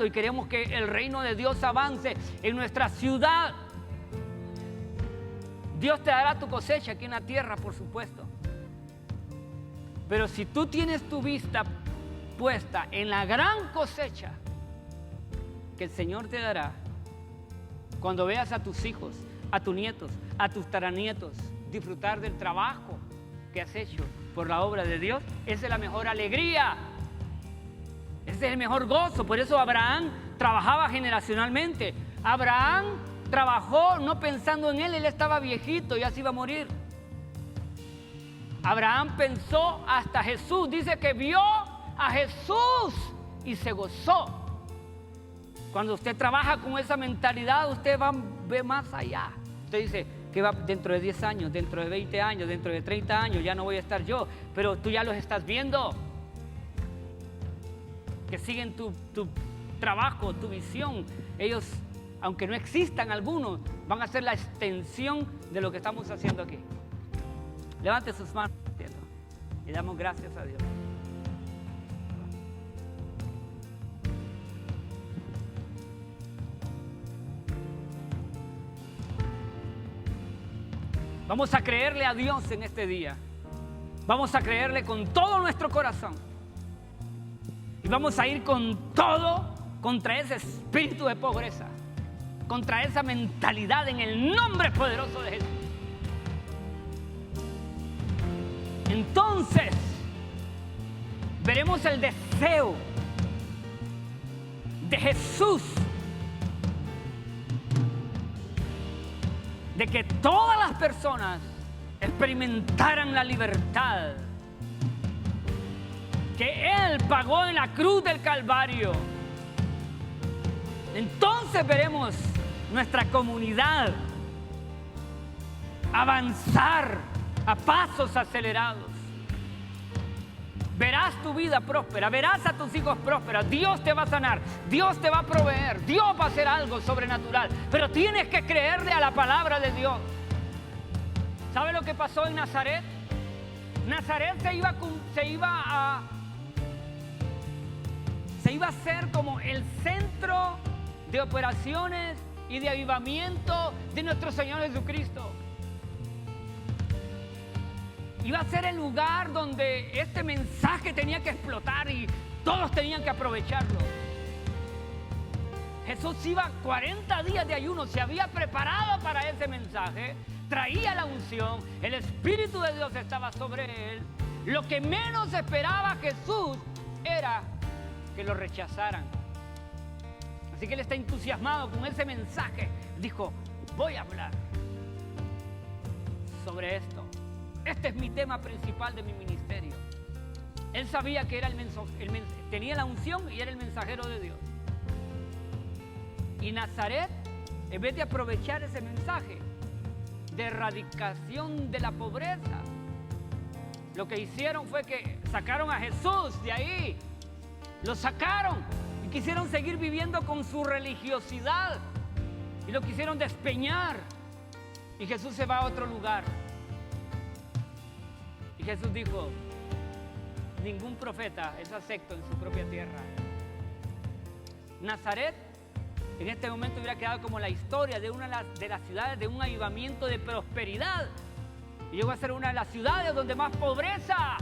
y queremos que el reino de Dios avance en nuestra ciudad. Dios te dará tu cosecha aquí en la tierra, por supuesto. Pero si tú tienes tu vista puesta en la gran cosecha que el Señor te dará, cuando veas a tus hijos, a tus nietos, a tus taranietos disfrutar del trabajo que has hecho por la obra de Dios, esa es la mejor alegría, ese es el mejor gozo. Por eso Abraham trabajaba generacionalmente. Abraham trabajó no pensando en él estaba viejito, ya se iba a morir. Abraham pensó hasta Jesús, dice que vio a Jesús y se gozó. Cuando usted trabaja con esa mentalidad, usted ve más allá. Usted dice, ¿qué va dentro de 10 años, dentro de 20 años, dentro de 30 años? Ya no voy a estar yo, pero tú ya los estás viendo. Que siguen tu trabajo, tu visión. Ellos, aunque no existan algunos, van a ser la extensión de lo que estamos haciendo aquí. Levante sus manos y damos gracias a Dios. Vamos a creerle a Dios en este día. Vamos a creerle con todo nuestro corazón. Y vamos a ir con todo contra ese espíritu de pobreza, contra esa mentalidad en el nombre poderoso de Jesús. Entonces, veremos el deseo de Jesús de que todas las personas experimentaran la libertad que Él pagó en la cruz del Calvario. Entonces veremos nuestra comunidad avanzar a pasos acelerados. Verás tu vida próspera, verás a tus hijos prósperos. Dios te va a sanar, Dios te va a proveer, Dios va a hacer algo sobrenatural. Pero tienes que creerle a la palabra de Dios. ¿Sabe lo que pasó en Nazaret? Nazaret se iba a ser como el centro de operaciones y de avivamiento de nuestro Señor Jesucristo. Iba a ser el lugar donde este mensaje tenía que explotar y todos tenían que aprovecharlo. Jesús iba 40 días de ayuno, se había preparado para ese mensaje, traía la unción, el Espíritu de Dios estaba sobre él. Lo que menos esperaba Jesús era que lo rechazaran. Así que él está entusiasmado con ese mensaje. Dijo, voy a hablar sobre esto. Este es mi tema principal de mi ministerio. Él sabía que era tenía la unción y era el mensajero de Dios. Y Nazaret, en vez de aprovechar ese mensaje de erradicación de la pobreza, lo que hicieron fue que sacaron a Jesús de ahí. Lo sacaron y quisieron seguir viviendo con su religiosidad y lo quisieron despeñar. Y Jesús se va a otro lugar. Y Jesús dijo, ningún profeta es acepto en su propia tierra. Nazaret en este momento hubiera quedado como la historia de una de las ciudades de un avivamiento de prosperidad. Y llegó a ser una de las ciudades donde más pobreza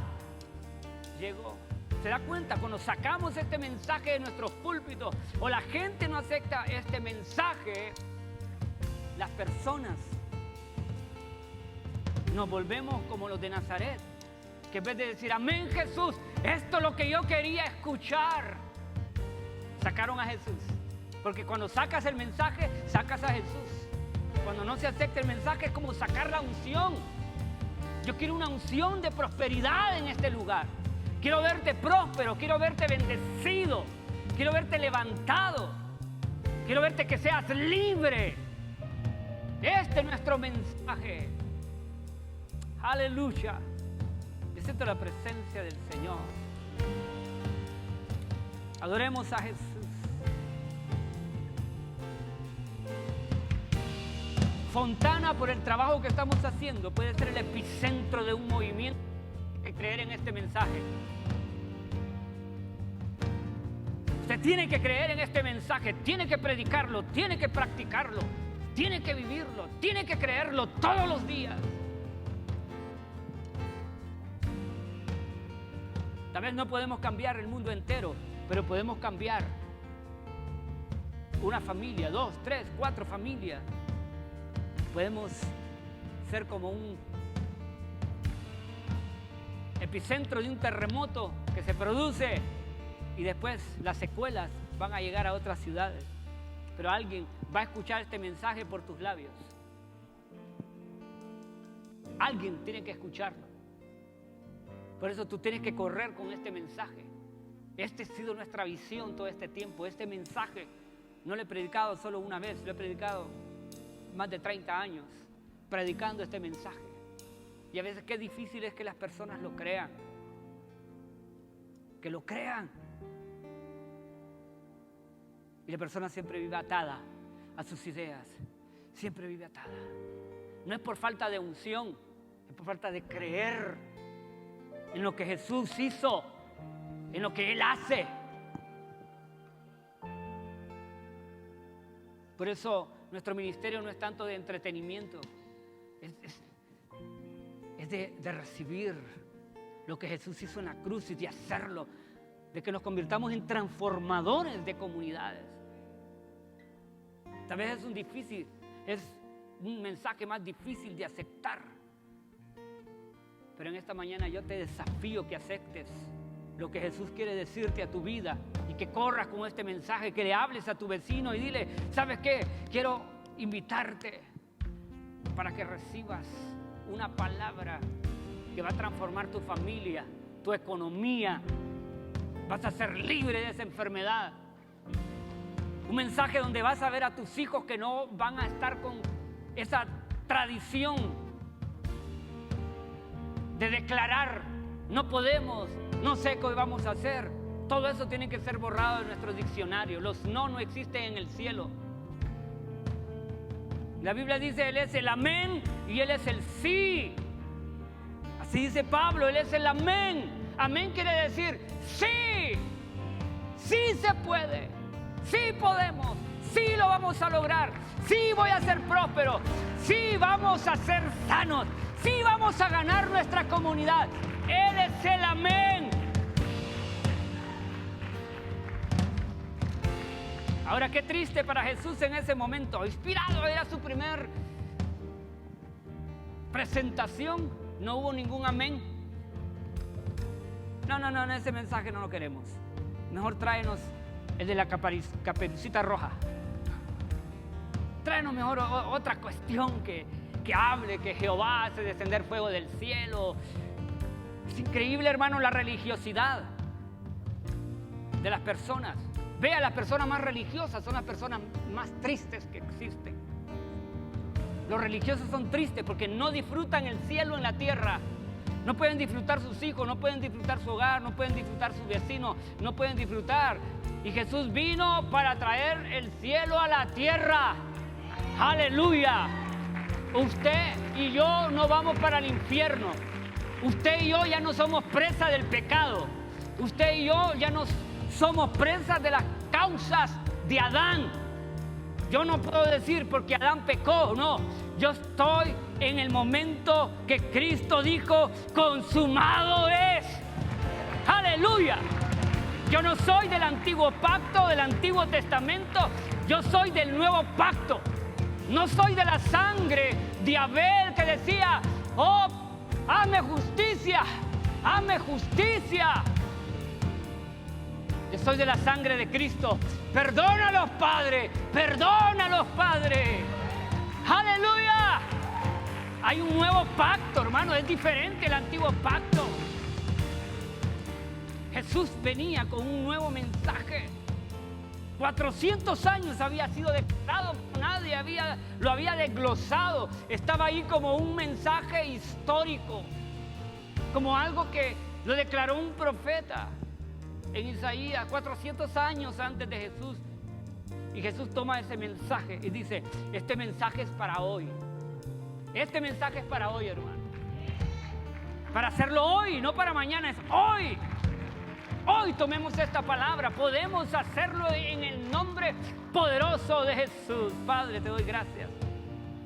llegó. ¿Se da cuenta? Cuando sacamos este mensaje de nuestros púlpitos o la gente no acepta este mensaje, las personas nos volvemos como los de Nazaret, que en vez de decir amén Jesús, esto es lo que yo quería escuchar, sacaron a Jesús. Porque cuando sacas el mensaje, sacas a Jesús. Cuando no se acepta el mensaje es como sacar la unción. Yo quiero una unción de prosperidad en este lugar. Quiero verte próspero, quiero verte bendecido, quiero verte levantado, quiero verte que seas libre. Este es nuestro mensaje. Aleluya. Yo siento la presencia del Señor. Adoremos a Jesús. Fontana, por el trabajo que estamos haciendo, puede ser el epicentro de un movimiento que creer en este mensaje. Usted tiene que creer en este mensaje, tiene que predicarlo, tiene que practicarlo, tiene que vivirlo, tiene que creerlo todos los días. Tal vez no podemos cambiar el mundo entero, pero podemos cambiar una familia, 2, 3, 4 familias. Podemos ser como un epicentro de un terremoto que se produce y después las secuelas van a llegar a otras ciudades. Pero alguien va a escuchar este mensaje por tus labios. Alguien tiene que escucharlo. Por eso tú tienes que correr con este mensaje. Esta ha sido nuestra visión todo este tiempo. Este mensaje no lo he predicado solo una vez, lo he predicado más de 30 años. predicando este mensaje. Y a veces qué difícil es que las personas lo crean. Que lo crean. Y la persona siempre vive atada a sus ideas. Siempre vive atada. No es por falta de unción, es por falta de creer en lo que Jesús hizo, en lo que Él hace. Por eso nuestro ministerio no es tanto de entretenimiento, es de recibir lo que Jesús hizo en la cruz y de hacerlo, de que nos convirtamos en transformadores de comunidades. Tal vez es un mensaje más difícil de aceptar, pero en esta mañana yo te desafío que aceptes lo que Jesús quiere decirte a tu vida y que corras con este mensaje, que le hables a tu vecino y dile, ¿sabes qué? Quiero invitarte para que recibas una palabra que va a transformar tu familia, tu economía. Vas a ser libre de esa enfermedad. Un mensaje donde vas a ver a tus hijos que no van a estar con esa tradición de declarar, no podemos, no sé qué vamos a hacer. Todo eso tiene que ser borrado de nuestro diccionario. Los no existen en el cielo. La Biblia dice, Él es el amén y Él es el sí. Así dice Pablo, Él es el amén. Amén quiere decir sí, sí se puede, sí podemos, sí lo vamos a lograr, sí voy a ser próspero, sí vamos a ser sanos, sí vamos a ganar nuestra comunidad. Él es el amén. Ahora qué triste para Jesús en ese momento, inspirado, era su primer presentación, no hubo ningún amén. No, ese mensaje no lo queremos. Mejor tráenos el de la caperucita roja. Tráenos mejor otra cuestión que hable que Jehová hace descender fuego del cielo. Es increíble, hermano, la religiosidad de las personas. Ve a las personas más religiosas, son las personas más tristes que existen. Los religiosos son tristes porque no disfrutan el cielo en la tierra. No pueden disfrutar sus hijos, no pueden disfrutar su hogar, no pueden disfrutar su vecino, no pueden disfrutar. Y Jesús vino para traer el cielo a la tierra. ¡Aleluya! Usted y yo no vamos para el infierno. Usted y yo ya no somos presa del pecado. Usted y yo ya no somos presas de las causas de Adán. Yo no puedo decir porque Adán pecó, no. Yo estoy en el momento que Cristo dijo, consumado es. ¡Aleluya! Yo no soy del antiguo pacto, del antiguo testamento. Yo soy del nuevo pacto. No soy de la sangre de Abel que decía, oh, hazme justicia, hazme justicia. Yo soy de la sangre de Cristo. Perdónalos, Padre, perdónalos, Padre. ¡Aleluya! Hay un nuevo pacto, hermano, es diferente el antiguo pacto. Jesús venía con un nuevo mensaje. 400 años había sido declarado, nadie lo había desglosado. Estaba ahí como un mensaje histórico, como algo que lo declaró un profeta en Isaías, 400 años antes de Jesús. Y Jesús toma ese mensaje y dice, este mensaje es para hoy. Este mensaje es para hoy, hermano. Para hacerlo hoy, no para mañana, es hoy. Hoy tomemos esta palabra, podemos hacerlo en el nombre poderoso de Jesús. Padre, te doy gracias.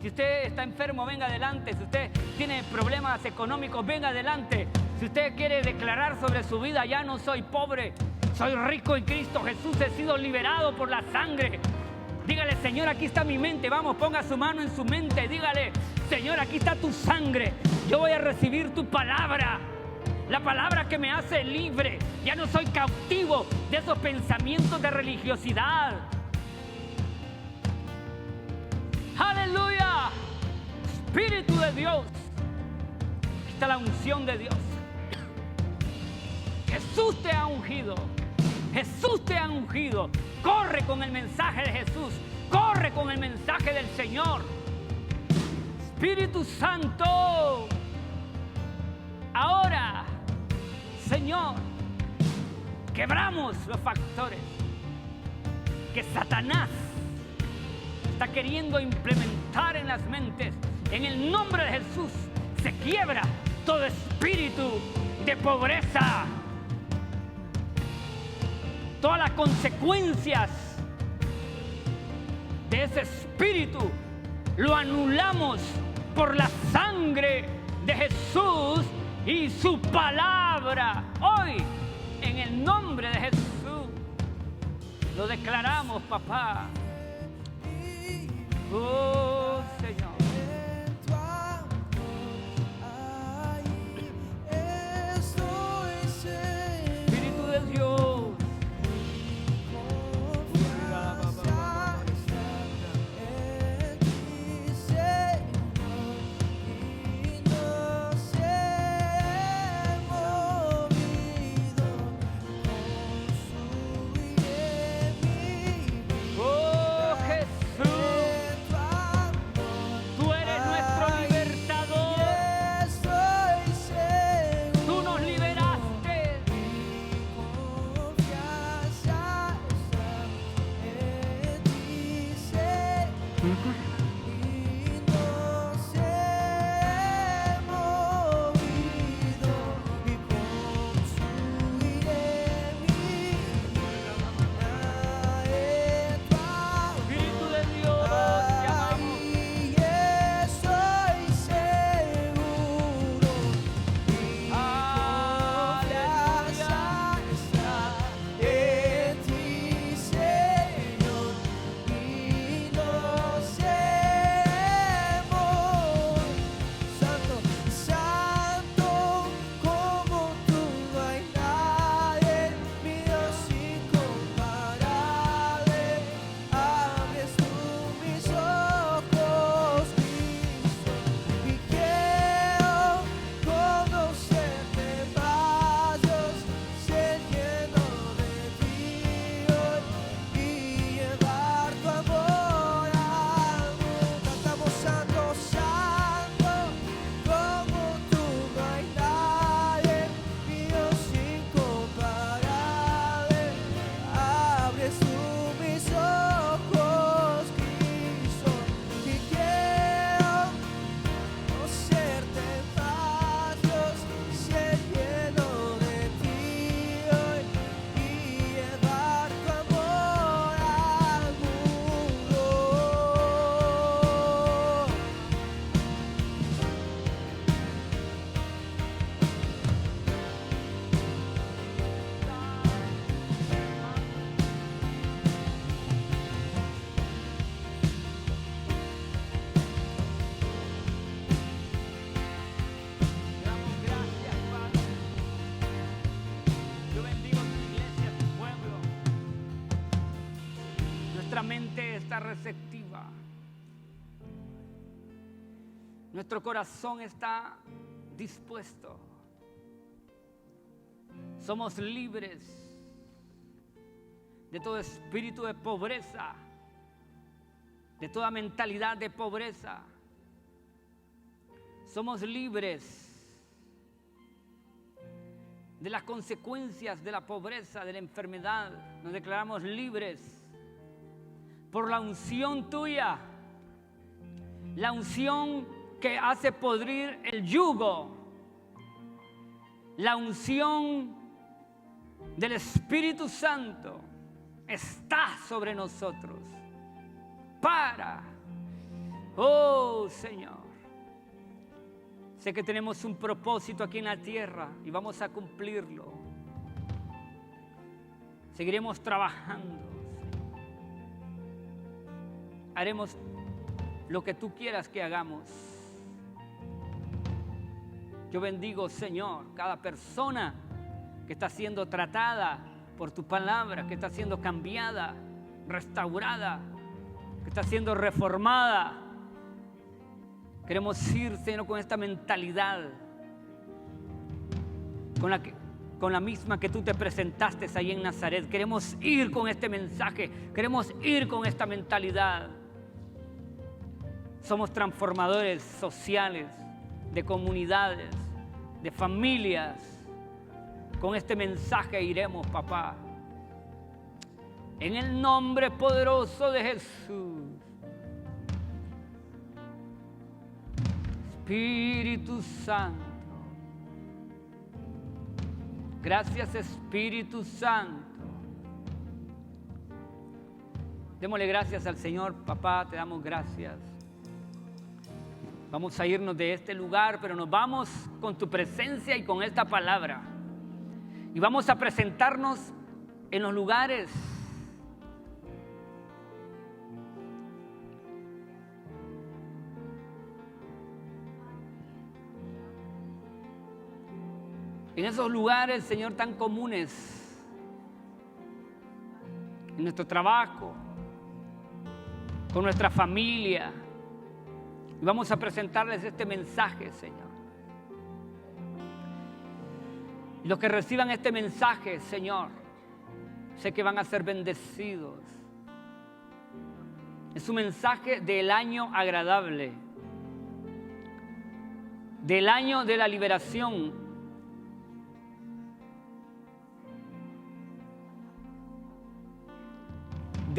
Si usted está enfermo, venga adelante. Si usted tiene problemas económicos, venga adelante. Si usted quiere declarar sobre su vida, ya no soy pobre, soy rico en Cristo Jesús, he sido liberado por la sangre. Dígale, Señor, aquí está mi mente. Vamos, ponga su mano en su mente. Dígale, Señor, aquí está tu sangre. Yo voy a recibir tu palabra. La palabra que me hace libre. Ya no soy cautivo de esos pensamientos de religiosidad. ¡Aleluya! Espíritu de Dios. Aquí está la unción de Dios. Jesús te ha ungido. Jesús te ha ungido. Corre con el mensaje de Jesús. Corre con el mensaje del Señor. Espíritu Santo. Ahora, Señor, quebramos los factores que Satanás está queriendo implementar en las mentes. En el nombre de Jesús se quiebra todo espíritu de pobreza. Todas las consecuencias de ese espíritu lo anulamos por la sangre de Jesús y su palabra. Hoy, en el nombre de Jesús, lo declaramos, papá. Oh, Señor. Espíritu de Dios. Está receptiva. Nuestro corazón está dispuesto. Somos libres de todo espíritu de pobreza, de toda mentalidad de pobreza. Somos libres de las consecuencias de la pobreza, de la enfermedad. Nos declaramos libres por la unción tuya, la unción que hace podrir el yugo, la unción del Espíritu Santo está sobre nosotros oh Señor, sé que tenemos un propósito aquí en la tierra y vamos a cumplirlo. Seguiremos trabajando. Haremos lo que tú quieras que hagamos. Yo bendigo, Señor, cada persona que está siendo tratada por tu palabra, que está siendo cambiada, restaurada, que está siendo reformada. Queremos ir, Señor, con esta mentalidad, con la misma que tú te presentaste ahí en Nazaret. Queremos ir con este mensaje, queremos ir con esta mentalidad. Somos transformadores sociales, de comunidades, de familias. Con este mensaje iremos, papá. En el nombre poderoso de Jesús. Espíritu Santo. Gracias, Espíritu Santo. Démosle gracias al Señor, papá, te damos gracias. Vamos a irnos de este lugar, pero nos vamos con tu presencia y con esta palabra. Y vamos a presentarnos en los lugares. En esos lugares, Señor, tan comunes. En nuestro trabajo, con nuestra familia. Y vamos a presentarles este mensaje, Señor. Y los que reciban este mensaje, Señor, sé que van a ser bendecidos. Es un mensaje del año agradable, del año de la liberación,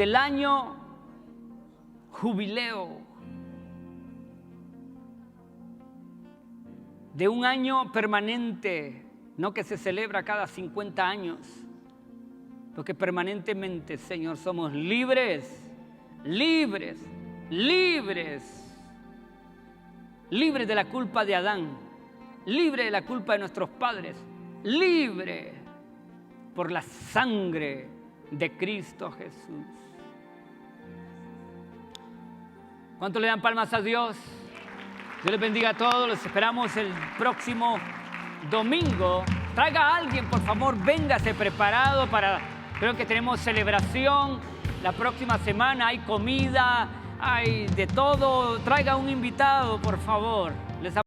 del año jubileo, de un año permanente, no que se celebra cada 50 años, porque permanentemente, Señor, somos libres, libres, libres, libres de la culpa de Adán, libres de la culpa de nuestros padres, libres por la sangre de Cristo Jesús. ¿Cuánto le dan palmas a Dios? Dios les bendiga a todos. Los esperamos el próximo domingo. Traiga a alguien, por favor, véngase preparado para... Creo que tenemos celebración. La próxima semana hay comida, hay de todo. Traiga un invitado, por favor.